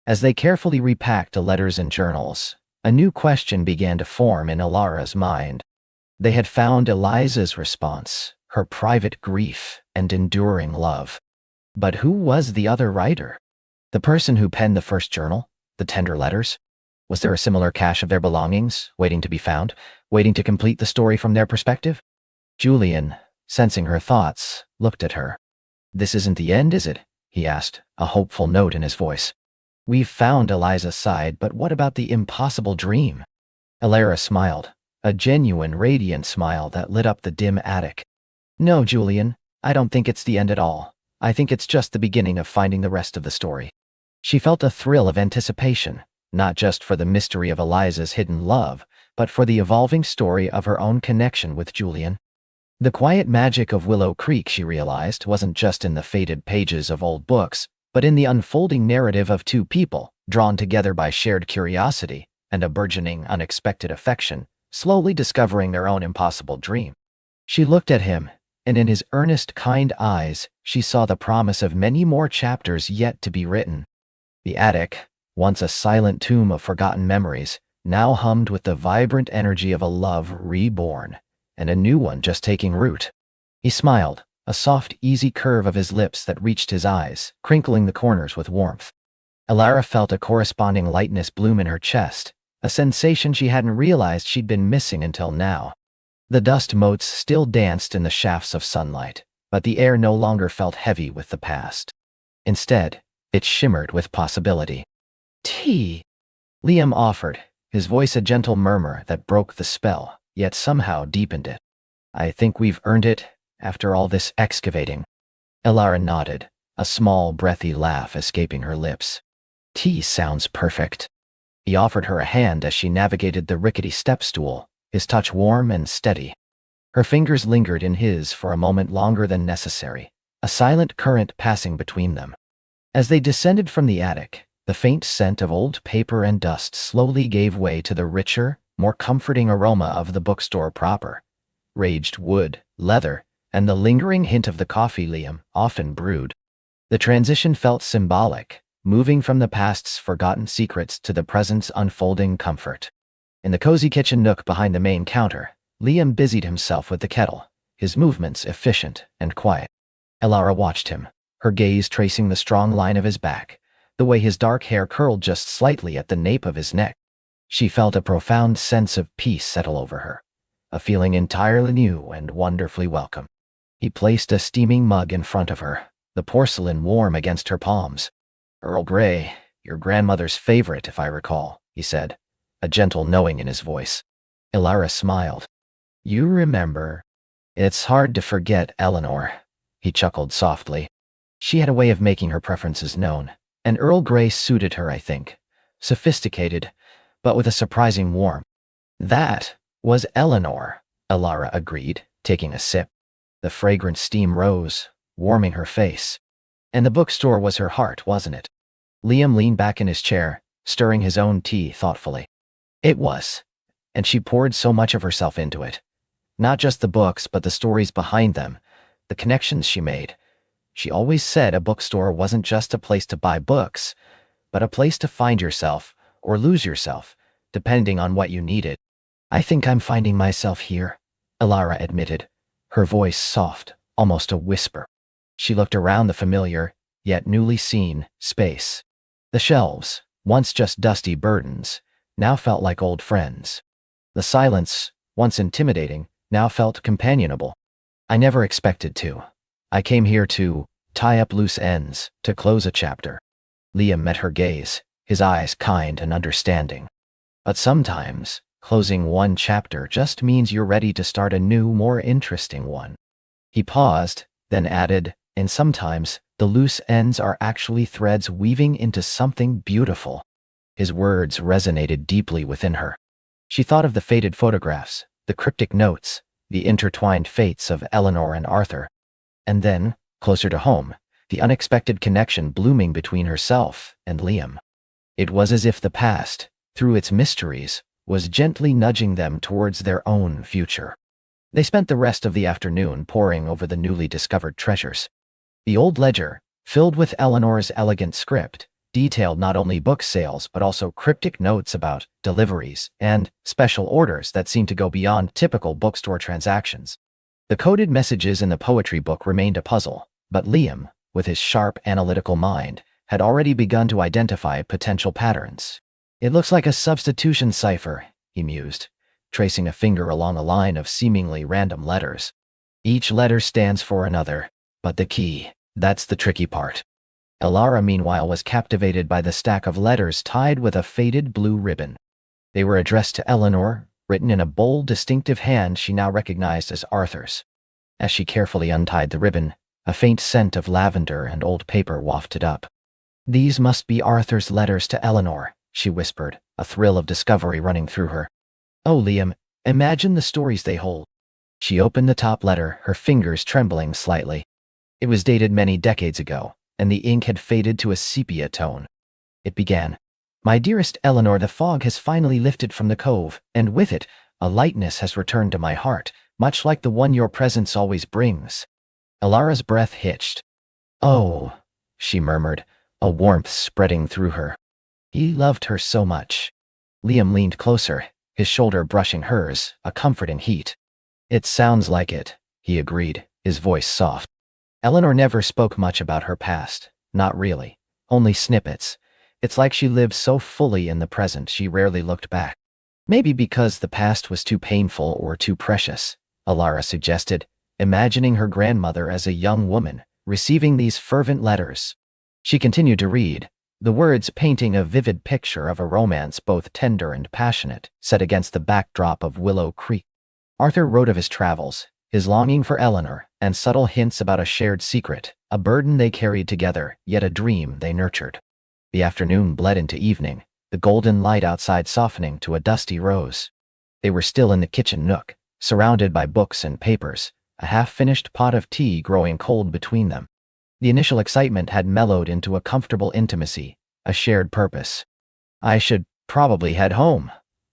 As they carefully repacked the letters and journals, a new question began to form in Elara's mind. They had found Eliza's response, her private grief and enduring love. But who was the other writer? The person who penned the first journal? The tender letters? Was there a similar cache of their belongings, waiting to be found, waiting to complete the story from their perspective? Julian, sensing her thoughts, looked at her. "This isn't the end, is it?" he asked, a hopeful note in his voice. "We've found Eliza's side, but what about the impossible dream?" Elara smiled, a genuine, radiant smile that lit up the dim attic. "No, Julian, I don't think it's the end at all. I think it's just the beginning of finding the rest of the story." She felt a thrill of anticipation, not just for the mystery of Eliza's hidden love, but for the evolving story of her own connection with Julian. The quiet magic of Willow Creek, she realized, wasn't just in the faded pages of old books, but in the unfolding narrative of two people, drawn together by shared curiosity and a burgeoning, unexpected affection, slowly discovering their own impossible dream. She looked at him, and in his earnest, kind eyes, she saw the promise of many more chapters yet to be written. The attic, once a silent tomb of forgotten memories, now hummed with the vibrant energy of a love reborn, and a new one just taking root. He smiled, a soft, easy curve of his lips that reached his eyes, crinkling the corners with warmth. Elara felt a corresponding lightness bloom in her chest, a sensation she hadn't realized she'd been missing until now. The dust motes still danced in the shafts of sunlight, but the air no longer felt heavy with the past. Instead, It shimmered with possibility. Tea, Liam offered, his voice a gentle murmur that broke the spell, yet somehow deepened it. I think we've earned it, after all this excavating. Elara nodded, a small, breathy laugh escaping her lips. Tea sounds perfect. He offered her a hand as she navigated the rickety step stool, his touch warm and steady. Her fingers lingered in his for a moment longer than necessary, a silent current passing between them. As they descended from the attic, the faint scent of old paper and dust slowly gave way to the richer, more comforting aroma of the bookstore proper. Aged wood, leather, and the lingering hint of the coffee Liam often brewed. The transition felt symbolic, moving from the past's forgotten secrets to the present's unfolding comfort. In the cozy kitchen nook behind the main counter, Liam busied himself with the kettle, his movements efficient and quiet. Elara watched him, her gaze tracing the strong line of his back, the way his dark hair curled just slightly at the nape of his neck. She felt a profound sense of peace settle over her, a feeling entirely new and wonderfully welcome. He placed a steaming mug in front of her, the porcelain warm against her palms. Earl Grey, your grandmother's favorite, if I recall, he said, a gentle knowing in his voice. Elara smiled. You remember. It's hard to forget Eleanor, he chuckled softly. She had a way of making her preferences known, and Earl Grey suited her, I think. Sophisticated, but with a surprising warmth. That was Eleanor, Elara agreed, taking a sip. The fragrant steam rose, warming her face. And the bookstore was her heart, wasn't it? Liam leaned back in his chair, stirring his own tea thoughtfully. It was. And she poured so much of herself into it. Not just the books, but the stories behind them, the connections she made. She always said a bookstore wasn't just a place to buy books, but a place to find yourself, or lose yourself, depending on what you needed. I think I'm finding myself here, Elara admitted, her voice soft, almost a whisper. She looked around the familiar, yet newly seen, space. The shelves, once just dusty burdens, now felt like old friends. The silence, once intimidating, now felt companionable. I never expected to. I came here to tie up loose ends, to close a chapter. Liam met her gaze, his eyes kind and understanding. But sometimes, closing one chapter just means you're ready to start a new, more interesting one. He paused, then added, and sometimes, the loose ends are actually threads weaving into something beautiful. His words resonated deeply within her. She thought of the faded photographs, the cryptic notes, the intertwined fates of Eleanor and Arthur. And then, closer to home, the unexpected connection blooming between herself and Liam. It was as if the past, through its mysteries, was gently nudging them towards their own future. They spent the rest of the afternoon poring over the newly discovered treasures. The old ledger, filled with Eleanor's elegant script, detailed not only book sales but also cryptic notes about deliveries and special orders that seemed to go beyond typical bookstore transactions. The coded messages in the poetry book remained a puzzle, but Liam, with his sharp analytical mind, had already begun to identify potential patterns. It looks like a substitution cipher, he mused, tracing a finger along a line of seemingly random letters. Each letter stands for another, but the key, that's the tricky part. Elara, meanwhile, was captivated by the stack of letters tied with a faded blue ribbon. They were addressed to Eleanor, written in a bold, distinctive hand she now recognized as Arthur's. As she carefully untied the ribbon, a faint scent of lavender and old paper wafted up. These must be Arthur's letters to Eleanor, she whispered, a thrill of discovery running through her. Oh, Liam, imagine the stories they hold. She opened the top letter, her fingers trembling slightly. It was dated many decades ago, and the ink had faded to a sepia tone. It began, My dearest Eleanor, the fog has finally lifted from the cove, and with it, a lightness has returned to my heart, much like the one your presence always brings. Elara's breath hitched. Oh, she murmured, a warmth spreading through her. He loved her so much. Liam leaned closer, his shoulder brushing hers, a comforting heat. It sounds like it, he agreed, his voice soft. Eleanor never spoke much about her past, not really, only snippets. It's like she lived so fully in the present she rarely looked back. Maybe because the past was too painful or too precious, Elara suggested, imagining her grandmother as a young woman, receiving these fervent letters. She continued to read, the words painting a vivid picture of a romance both tender and passionate, set against the backdrop of Willow Creek. Arthur wrote of his travels, his longing for Eleanor, and subtle hints about a shared secret, a burden they carried together, yet a dream they nurtured. The afternoon bled into evening, the golden light outside softening to a dusty rose. They were still in the kitchen nook, surrounded by books and papers, a half-finished pot of tea growing cold between them. The initial excitement had mellowed into a comfortable intimacy, a shared purpose. "I should probably head home,"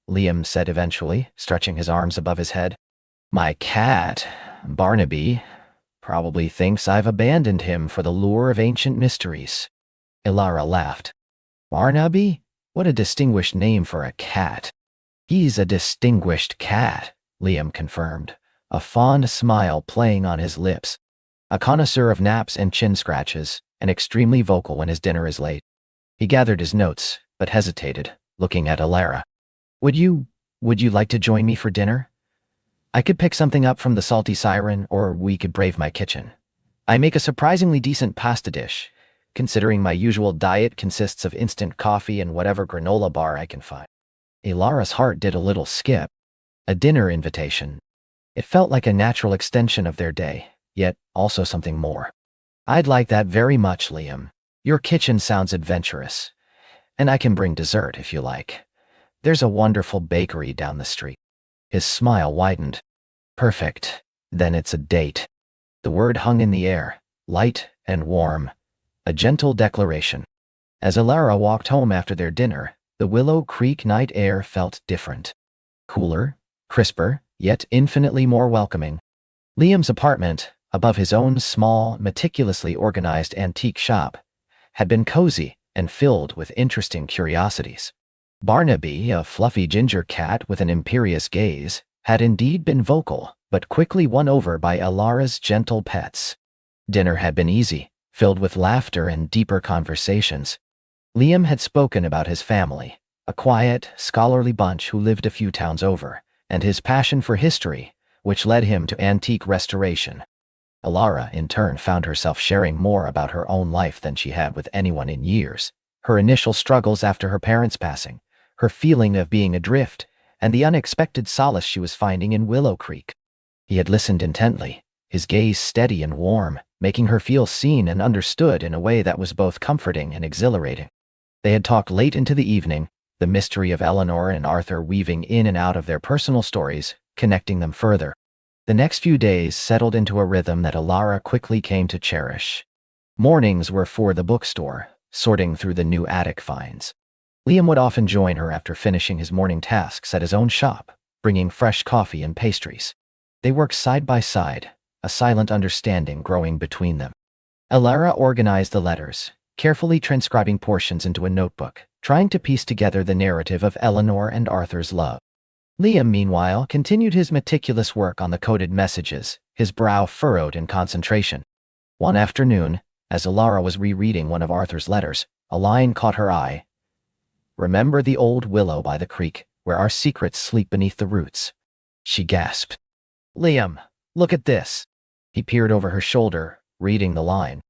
Liam said eventually, stretching his arms above his head. "My cat, Barnaby, probably thinks I've abandoned him for the lure of ancient mysteries." Ilara laughed. "Barnaby? What a distinguished name for a cat." "He's a distinguished cat," Liam confirmed, a fond smile playing on his lips. A connoisseur of naps and chin scratches, and extremely vocal when his dinner is late. He gathered his notes, but hesitated, looking at Ilara. Would you like to join me for dinner? I could pick something up from the Salty Siren, or we could brave my kitchen. I make a surprisingly decent pasta dish, considering my usual diet consists of instant coffee and whatever granola bar I can find." Ilara's heart did a little skip. A dinner invitation. It felt like a natural extension of their day, yet also something more. "I'd like that very much, Liam. Your kitchen sounds adventurous. And I can bring dessert if you like. There's a wonderful bakery down the street." His smile widened. "Perfect. Then it's a date." The word hung in the air, light and warm. A gentle declaration. As Ilara walked home after their dinner, the Willow Creek night air felt different. Cooler, crisper, yet infinitely more welcoming. Liam's apartment, above his own small, meticulously organized antique shop, had been cozy and filled with interesting curiosities. Barnaby, a fluffy ginger cat with an imperious gaze, had indeed been vocal, but quickly won over by Ilara's gentle pets. Dinner had been easy, filled with laughter and deeper conversations. Liam had spoken about his family, a quiet, scholarly bunch who lived a few towns over, and his passion for history, which led him to antique restoration. Ilara, in turn, found herself sharing more about her own life than she had with anyone in years. Her initial struggles after her parents' passing, her feeling of being adrift, and the unexpected solace she was finding in Willow Creek. He had listened intently, his gaze steady and warm, making her feel seen and understood in a way that was both comforting and exhilarating. They had talked late into the evening, the mystery of Eleanor and Arthur weaving in and out of their personal stories, connecting them further. The next few days settled into a rhythm that Ilara quickly came to cherish. Mornings were for the bookstore, sorting through the new attic finds. Liam would often join her after finishing his morning tasks at his own shop, bringing fresh coffee and pastries. They worked side by side, a silent understanding growing between them. Ilara organized the letters, carefully transcribing portions into a notebook, trying to piece together the narrative of Eleanor and Arthur's love. Liam, meanwhile, continued his meticulous work on the coded messages, his brow furrowed in concentration. One afternoon, as Ilara was rereading one of Arthur's letters, a line caught her eye. "Remember the old willow by the creek, where our secrets sleep beneath the roots." She gasped. "Liam, look at this." He peered over her shoulder, reading the line.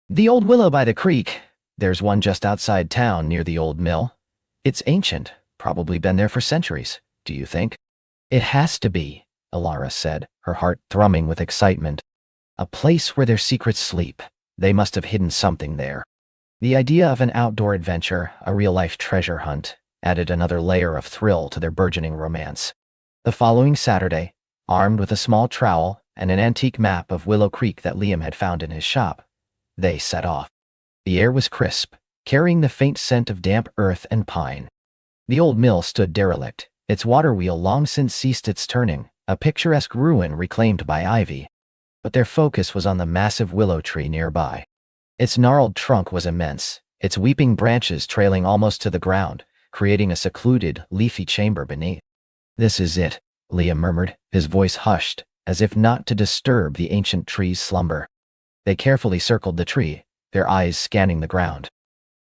"The old willow by the creek. There's one just outside town near the old mill. It's ancient, probably been there for centuries. Do you think?" "It has to be," Ilara said, her heart thrumming with excitement. "A place where their secrets sleep. They must have hidden something there." The idea of an outdoor adventure, a real-life treasure hunt, added another layer of thrill to their burgeoning romance. The following Saturday, armed with a small trowel and an antique map of Willow Creek that Liam had found in his shop, they set off. The air was crisp, carrying the faint scent of damp earth and pine. The old mill stood derelict, its water wheel long since ceased its turning, a picturesque ruin reclaimed by ivy. But their focus was on the massive willow tree nearby. Its gnarled trunk was immense, its weeping branches trailing almost to the ground, creating a secluded, leafy chamber beneath. "This is it," Liam murmured, his voice hushed, as if not to disturb the ancient tree's slumber. They carefully circled the tree, their eyes scanning the ground.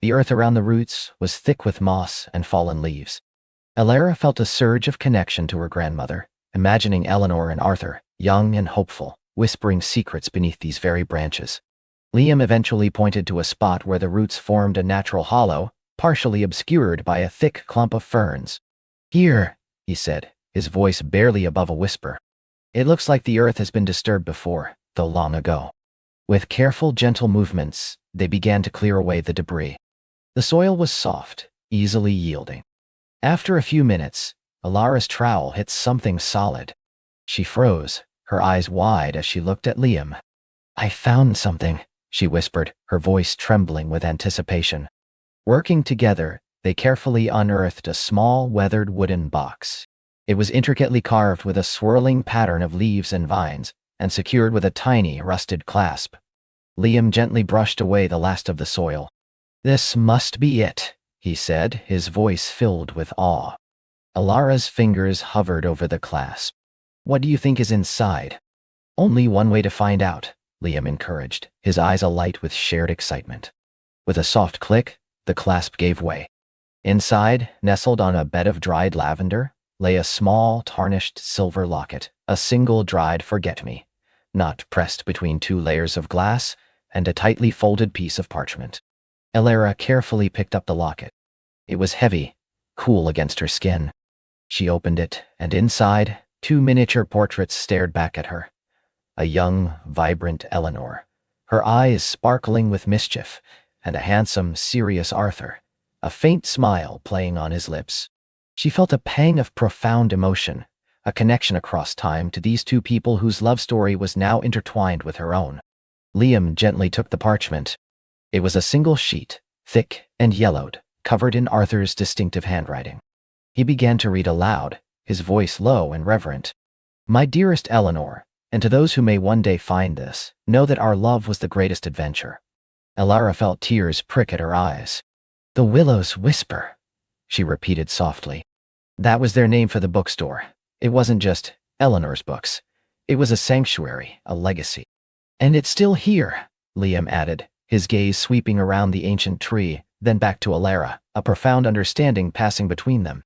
The earth around the roots was thick with moss and fallen leaves. Ilara felt a surge of connection to her grandmother, imagining Eleanor and Arthur, young and hopeful, whispering secrets beneath these very branches. Liam eventually pointed to a spot where the roots formed a natural hollow, partially obscured by a thick clump of ferns. "Here," he said, his voice barely above a whisper. "It looks like the earth has been disturbed before, though long ago." With careful, gentle movements, they began to clear away the debris. The soil was soft, easily yielding. After a few minutes, Alara's trowel hit something solid. She froze, her eyes wide as she looked at Liam. "I found something," she whispered, her voice trembling with anticipation. Working together, they carefully unearthed a small, weathered wooden box. It was intricately carved with a swirling pattern of leaves and vines, and secured with a tiny, rusted clasp. Liam gently brushed away the last of the soil. "This must be it," he said, his voice filled with awe. Alara's fingers hovered over the clasp. "What do you think is inside?" "Only one way to find out," Liam encouraged, his eyes alight with shared excitement. With a soft click, the clasp gave way. Inside, nestled on a bed of dried lavender, lay a small, tarnished silver locket, a single dried forget-me, not pressed between two layers of glass, and a tightly folded piece of parchment. Alara carefully picked up the locket. It was heavy, cool against her skin. She opened it, and inside, two miniature portraits stared back at her. A young, vibrant Eleanor, her eyes sparkling with mischief, and a handsome, serious Arthur, a faint smile playing on his lips. She felt a pang of profound emotion, a connection across time to these two people whose love story was now intertwined with her own. Liam gently took the parchment. It was a single sheet, thick and yellowed, covered in Arthur's distinctive handwriting. He began to read aloud, his voice low and reverent. "My dearest Eleanor, and to those who may one day find this, know that our love was the greatest adventure." Alara felt tears prick at her eyes. "The willows whisper," she repeated softly. That was their name for the bookstore. It wasn't just Eleanor's books. It was a sanctuary, a legacy. "And it's still here," Liam added, his gaze sweeping around the ancient tree, then back to Alara, a profound understanding passing between them.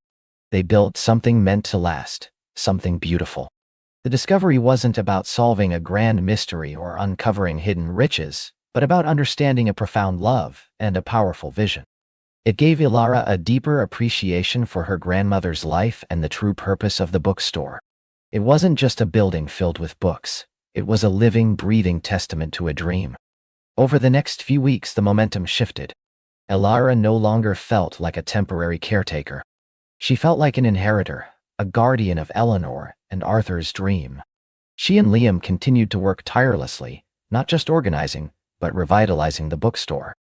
They built something meant to last, something beautiful. The discovery wasn't about solving a grand mystery or uncovering hidden riches, but about understanding a profound love and a powerful vision. It gave Alara a deeper appreciation for her grandmother's life and the true purpose of the bookstore. It wasn't just a building filled with books. It was a living, breathing testament to a dream. Over the next few weeks, the momentum shifted. Alara no longer felt like a temporary caretaker. She felt like an inheritor, a guardian of Eleanor and Arthur's dream. She and Liam continued to work tirelessly, not just organizing, but revitalizing the bookstore.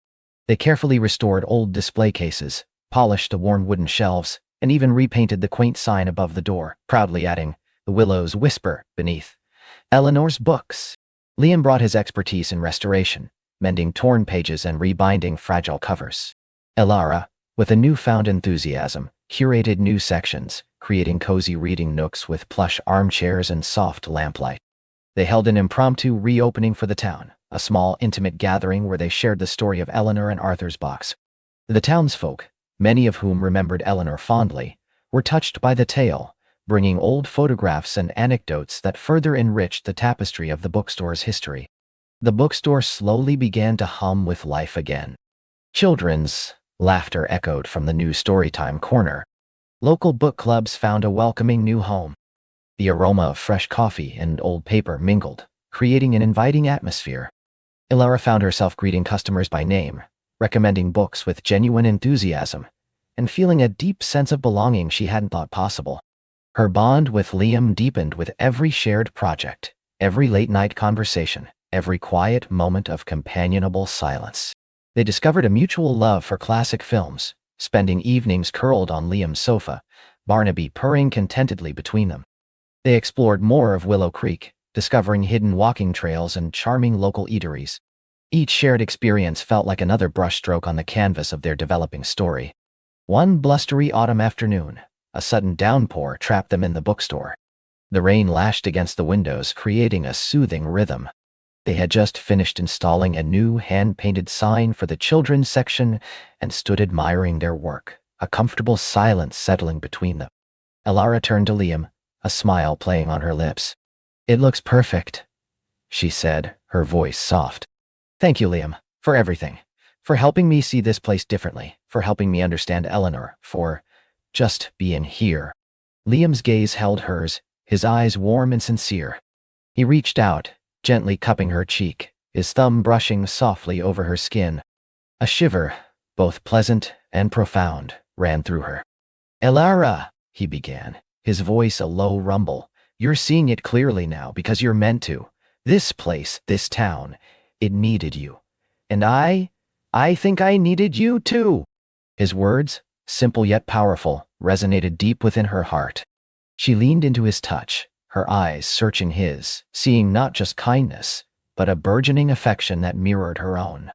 They carefully restored old display cases, polished the worn wooden shelves, and even repainted the quaint sign above the door, proudly adding, "The willows whisper," beneath. Eleanor's books. Liam brought his expertise in restoration, mending torn pages and rebinding fragile covers. Alara, with a newfound enthusiasm, curated new sections, creating cozy reading nooks with plush armchairs and soft lamplight. They held an impromptu reopening for the town, a small, intimate gathering where they shared the story of Eleanor and Arthur's box. The townsfolk, many of whom remembered Eleanor fondly, were touched by the tale, bringing old photographs and anecdotes that further enriched the tapestry of the bookstore's history. The bookstore slowly began to hum with life again. Children's laughter echoed from the new Storytime corner. Local book clubs found a welcoming new home. The aroma of fresh coffee and old paper mingled, creating an inviting atmosphere. Alara found herself greeting customers by name, recommending books with genuine enthusiasm, and feeling a deep sense of belonging she hadn't thought possible. Her bond with Liam deepened with every shared project, every late-night conversation, every quiet moment of companionable silence. They discovered a mutual love for classic films, spending evenings curled on Liam's sofa, Barnaby purring contentedly between them. They explored more of Willow Creek, discovering hidden walking trails and charming local eateries. Each shared experience felt like another brushstroke on the canvas of their developing story. One blustery autumn afternoon, a sudden downpour trapped them in the bookstore. The rain lashed against the windows, creating a soothing rhythm. They had just finished installing a new hand-painted sign for the children's section and stood admiring their work, a comfortable silence settling between them. Alara turned to Liam, a smile playing on her lips. "It looks perfect," she said, her voice soft. Thank you, Liam, for everything. For helping me see this place differently, for helping me understand Eleanor, for just being here. Liam's gaze held hers, his eyes warm and sincere. He reached out, gently cupping her cheek, his thumb brushing softly over her skin. A shiver, both pleasant and profound, ran through her. Elara, he began, his voice a low rumble. You're seeing it clearly now because you're meant to. This place, this town, it needed you. And I think I needed you too. His words, simple yet powerful, resonated deep within her heart. She leaned into his touch, her eyes searching his, seeing not just kindness, but a burgeoning affection that mirrored her own.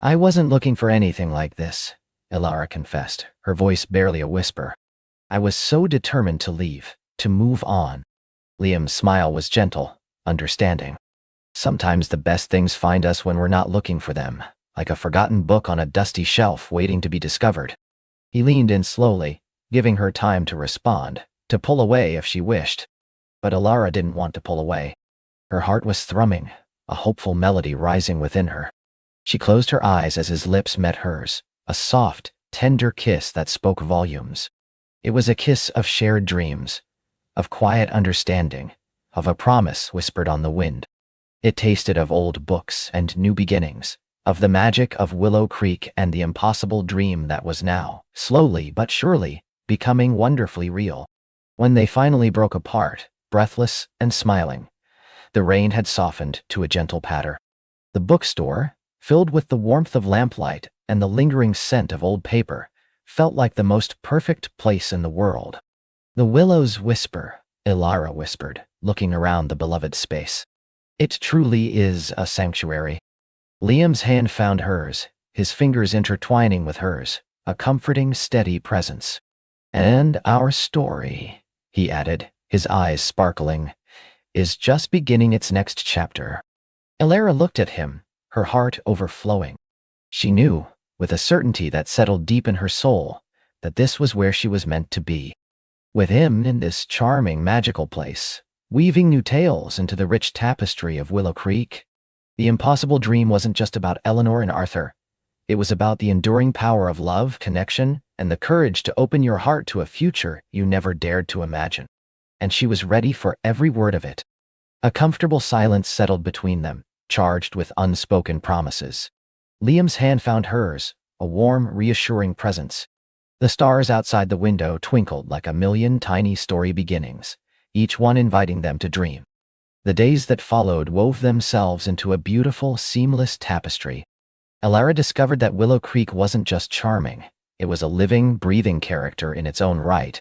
I wasn't looking for anything like this, Elara confessed, her voice barely a whisper. I was so determined to leave, to move on. Liam's smile was gentle, understanding. Sometimes the best things find us when we're not looking for them, like a forgotten book on a dusty shelf waiting to be discovered. He leaned in slowly, giving her time to respond, to pull away if she wished. But Elara didn't want to pull away. Her heart was thrumming, a hopeful melody rising within her. She closed her eyes as his lips met hers, a soft, tender kiss that spoke volumes. It was a kiss of shared dreams, of quiet understanding, of a promise whispered on the wind. It tasted of old books and new beginnings, of the magic of Willow Creek and the impossible dream that was now, slowly but surely, becoming wonderfully real. When they finally broke apart, breathless and smiling, the rain had softened to a gentle patter. The bookstore, filled with the warmth of lamplight and the lingering scent of old paper, felt like the most perfect place in the world. The willows whisper, Elara whispered, looking around the beloved space. It truly is a sanctuary. Liam's hand found hers, his fingers intertwining with hers, a comforting, steady presence. And our story, he added, his eyes sparkling, is just beginning its next chapter. Elara looked at him, her heart overflowing. She knew, with a certainty that settled deep in her soul, that this was where she was meant to be. With him in this charming, magical place, weaving new tales into the rich tapestry of Willow Creek. The impossible dream wasn't just about Eleanor and Arthur. It was about the enduring power of love, connection, and the courage to open your heart to a future you never dared to imagine. And she was ready for every word of it. A comfortable silence settled between them, charged with unspoken promises. Liam's hand found hers, a warm, reassuring presence. The stars outside the window twinkled like a million tiny story beginnings, each one inviting them to dream. The days that followed wove themselves into a beautiful, seamless tapestry. Elara discovered that Willow Creek wasn't just charming, it was a living, breathing character in its own right.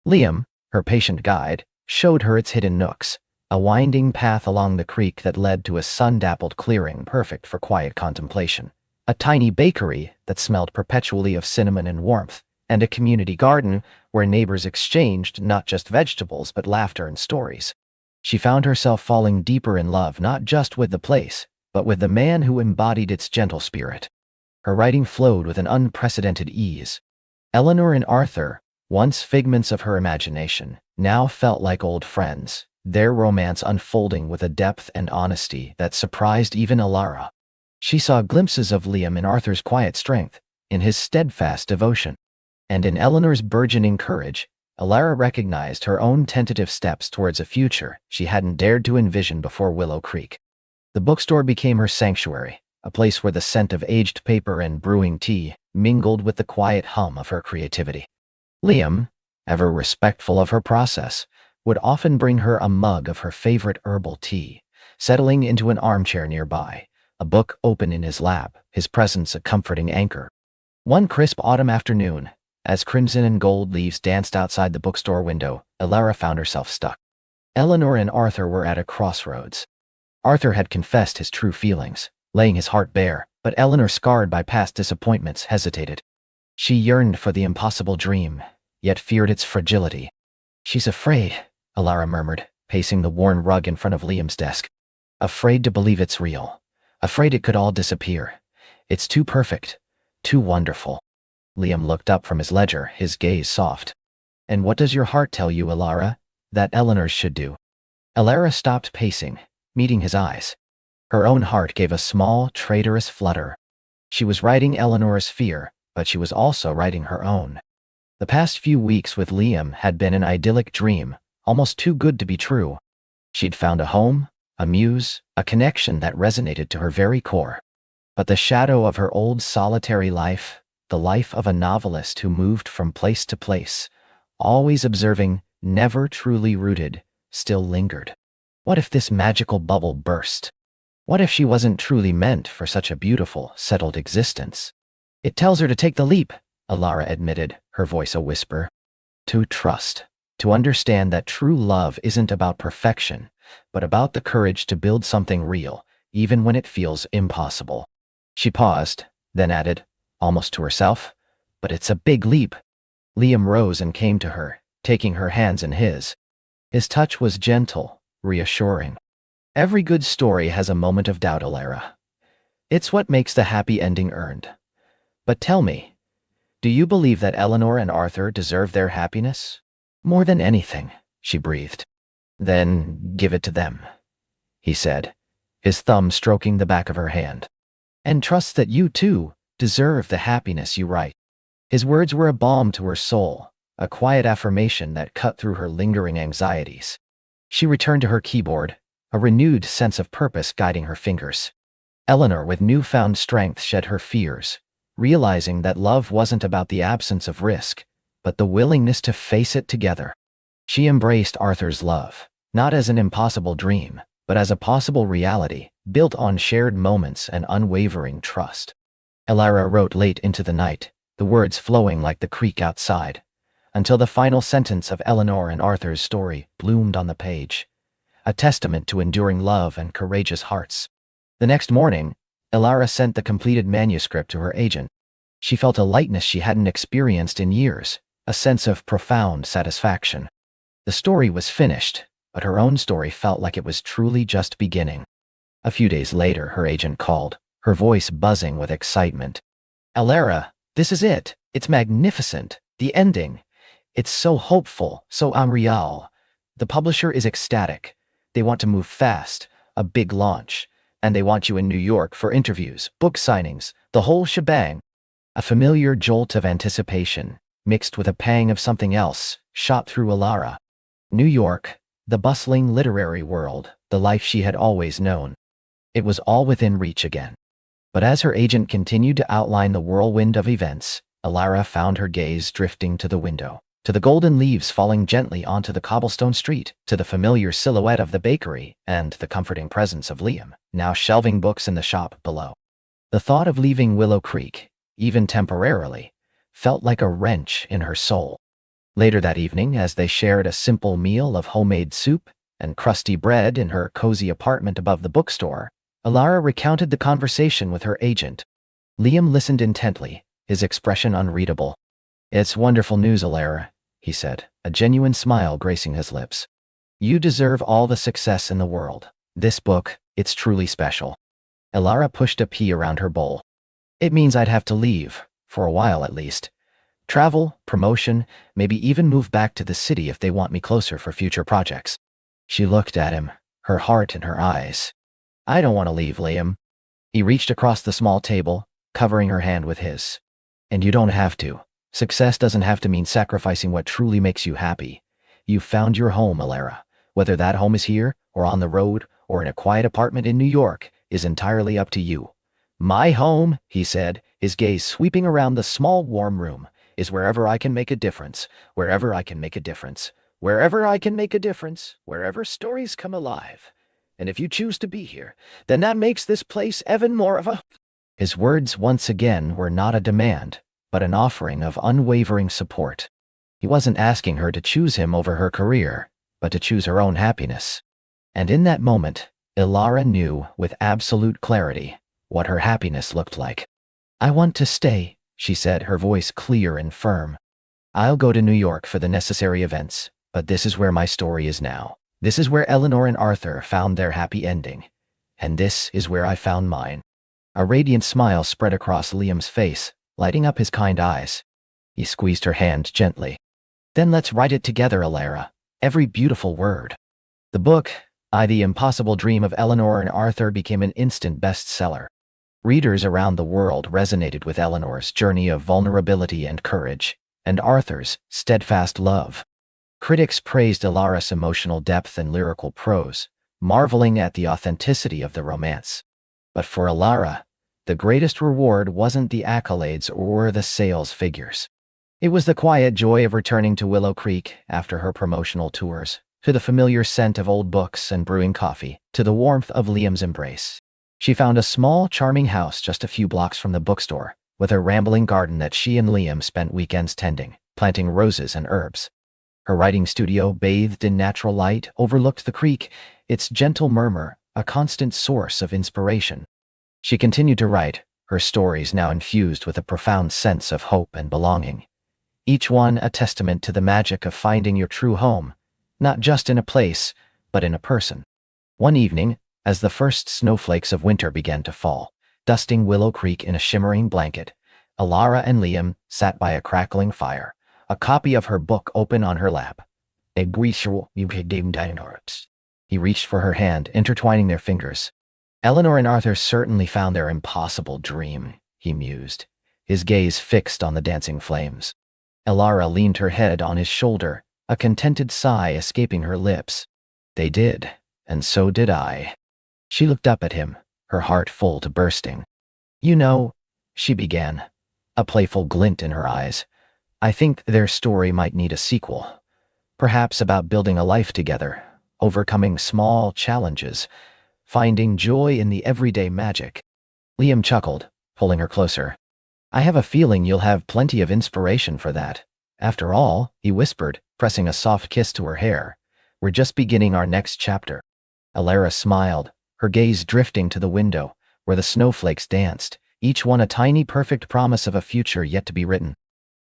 Liam, her patient guide, showed her its hidden nooks, a winding path along the creek that led to a sun-dappled clearing perfect for quiet contemplation, a tiny bakery that smelled perpetually of cinnamon and warmth, and a community garden where neighbors exchanged not just vegetables but laughter and stories. She found herself falling deeper in love not just with the place, but with the man who embodied its gentle spirit. Her writing flowed with an unprecedented ease. Eleanor and Arthur, once figments of her imagination, now felt like old friends, their romance unfolding with a depth and honesty that surprised even Elara. She saw glimpses of Liam in Arthur's quiet strength, in his steadfast devotion, and in Eleanor's burgeoning courage. Elara recognized her own tentative steps towards a future she hadn't dared to envision before Willow Creek. The bookstore became her sanctuary, a place where the scent of aged paper and brewing tea mingled with the quiet hum of her creativity. Liam, ever respectful of her process, would often bring her a mug of her favorite herbal tea, settling into an armchair nearby, a book open in his lap, his presence a comforting anchor. One crisp autumn afternoon, as crimson and gold leaves danced outside the bookstore window, Elara found herself stuck. Eleanor and Arthur were at a crossroads. Arthur had confessed his true feelings, laying his heart bare, but Eleanor, scarred by past disappointments, hesitated. She yearned for the impossible dream, yet feared its fragility. She's afraid, Elara murmured, pacing the worn rug in front of Liam's desk. Afraid to believe it's real. Afraid it could all disappear. It's too perfect, too wonderful. Liam looked up from his ledger, his gaze soft. And what does your heart tell you, Elara, that Eleanor's should do? Elara stopped pacing, meeting his eyes. Her own heart gave a small, traitorous flutter. She was writing Eleanor's fear, but she was also writing her own. The past few weeks with Liam had been an idyllic dream, almost too good to be true. She'd found a home, a muse, a connection that resonated to her very core. But the shadow of her old solitary life, the life of a novelist who moved from place to place, always observing, never truly rooted, still lingered. What if this magical bubble burst? What if she wasn't truly meant for such a beautiful, settled existence? It tells her to take the leap, Alara admitted, her voice a whisper. To trust, to understand that true love isn't about perfection, but about the courage to build something real, even when it feels impossible. She paused, then added, almost to herself, but it's a big leap. Liam rose and came to her, taking her hands in his. His touch was gentle, reassuring. Every good story has a moment of doubt, Alara. It's what makes the happy ending earned. But tell me, do you believe that Eleanor and Arthur deserve their happiness? More than anything, she breathed. Then give it to them, he said, his thumb stroking the back of her hand. And trust that you, too, deserve the happiness you write. His words were a balm to her soul, a quiet affirmation that cut through her lingering anxieties. She returned to her keyboard, a renewed sense of purpose guiding her fingers. Eleanor, with newfound strength, shed her fears, realizing that love wasn't about the absence of risk, but the willingness to face it together. She embraced Arthur's love, not as an impossible dream, but as a possible reality, built on shared moments and unwavering trust. Alara wrote late into the night, the words flowing like the creek outside, until the final sentence of Eleanor and Arthur's story bloomed on the page, a testament to enduring love and courageous hearts. The next morning, Alara sent the completed manuscript to her agent. She felt a lightness she hadn't experienced in years, a sense of profound satisfaction. The story was finished, but her own story felt like it was truly just beginning. A few days later, her agent called, her voice buzzing with excitement. Alara, this is it. It's magnificent. The ending. It's so hopeful, so unreal. The publisher is ecstatic. They want to move fast, a big launch, and they want you in New York for interviews, book signings, the whole shebang. A familiar jolt of anticipation, mixed with a pang of something else, shot through Alara. New York, the bustling literary world, the life she had always known. It was all within reach again. But as her agent continued to outline the whirlwind of events, Alara found her gaze drifting to the window, to the golden leaves falling gently onto the cobblestone street, to the familiar silhouette of the bakery, and the comforting presence of Liam, now shelving books in the shop below. The thought of leaving Willow Creek, even temporarily, felt like a wrench in her soul. Later that evening, as they shared a simple meal of homemade soup and crusty bread in her cozy apartment above the bookstore, Alara recounted the conversation with her agent. Liam listened intently, his expression unreadable. It's wonderful news, Alara, he said, a genuine smile gracing his lips. You deserve all the success in the world. This book, it's truly special. Alara pushed a pea around her bowl. It means I'd have to leave, for a while at least. Travel, promotion, maybe even move back to the city if they want me closer for future projects. She looked at him, her heart in her eyes. I don't want to leave, Liam. He reached across the small table, covering her hand with his. And you don't have to. Success doesn't have to mean sacrificing what truly makes you happy. You've found your home, Alara. Whether that home is here, or on the road, or in a quiet apartment in New York, is entirely up to you. My home, he said, his gaze sweeping around the small warm room, is wherever I can make a difference, wherever I can make a difference, wherever I can make a difference, wherever stories come alive. And if you choose to be here, then that makes this place even more of a... His words once again were not a demand, but an offering of unwavering support. He wasn't asking her to choose him over her career, but to choose her own happiness. And in that moment, Alara knew with absolute clarity what her happiness looked like. I want to stay, she said, her voice clear and firm. I'll go to New York for the necessary events, but this is where my story is now. This is where Eleanor and Arthur found their happy ending. And this is where I found mine. A radiant smile spread across Liam's face, lighting up his kind eyes. He squeezed her hand gently. Then let's write it together, Alara. Every beautiful word. The book, The Impossible Dream of Eleanor and Arthur became an instant bestseller. Readers around the world resonated with Eleanor's journey of vulnerability and courage, and Arthur's steadfast love. Critics praised Ilara's emotional depth and lyrical prose, marveling at the authenticity of the romance. But for Ilara, the greatest reward wasn't the accolades or the sales figures. It was the quiet joy of returning to Willow Creek after her promotional tours, to the familiar scent of old books and brewing coffee, to the warmth of Liam's embrace. She found a small, charming house just a few blocks from the bookstore, with a rambling garden that she and Liam spent weekends tending, planting roses and herbs. Her writing studio, bathed in natural light, overlooked the creek, its gentle murmur a constant source of inspiration. She continued to write, her stories now infused with a profound sense of hope and belonging. Each one a testament to the magic of finding your true home, not just in a place, but in a person. One evening, as the first snowflakes of winter began to fall, dusting Willow Creek in a shimmering blanket, Ilara and Liam sat by a crackling fire, a copy of her book open on her lap. He reached for her hand, intertwining their fingers. Eleanor and Arthur certainly found their impossible dream, he mused, his gaze fixed on the dancing flames. Ilara leaned her head on his shoulder, a contented sigh escaping her lips. They did, and so did I. She looked up at him, her heart full to bursting. You know, she began, a playful glint in her eyes. I think their story might need a sequel. Perhaps about building a life together, overcoming small challenges, finding joy in the everyday magic. Liam chuckled, pulling her closer. I have a feeling you'll have plenty of inspiration for that. After all, he whispered, pressing a soft kiss to her hair, we're just beginning our next chapter. Ilara smiled, her gaze drifting to the window, where the snowflakes danced, each one a tiny perfect promise of a future yet to be written.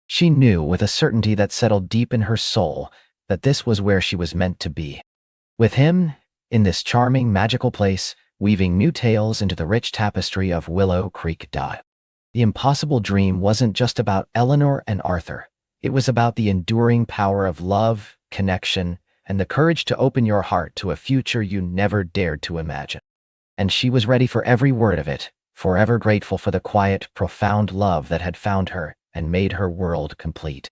She knew with a certainty that settled deep in her soul that this was where she was meant to be. With him, in this charming, magical place, weaving new tales into the rich tapestry of Willow Creek. The Impossible Dream wasn't just about Eleanor and Arthur. It was about the enduring power of love, connection, and the courage to open your heart to a future you never dared to imagine. And she was ready for every word of it, forever grateful for the quiet, profound love that had found her and made her world complete.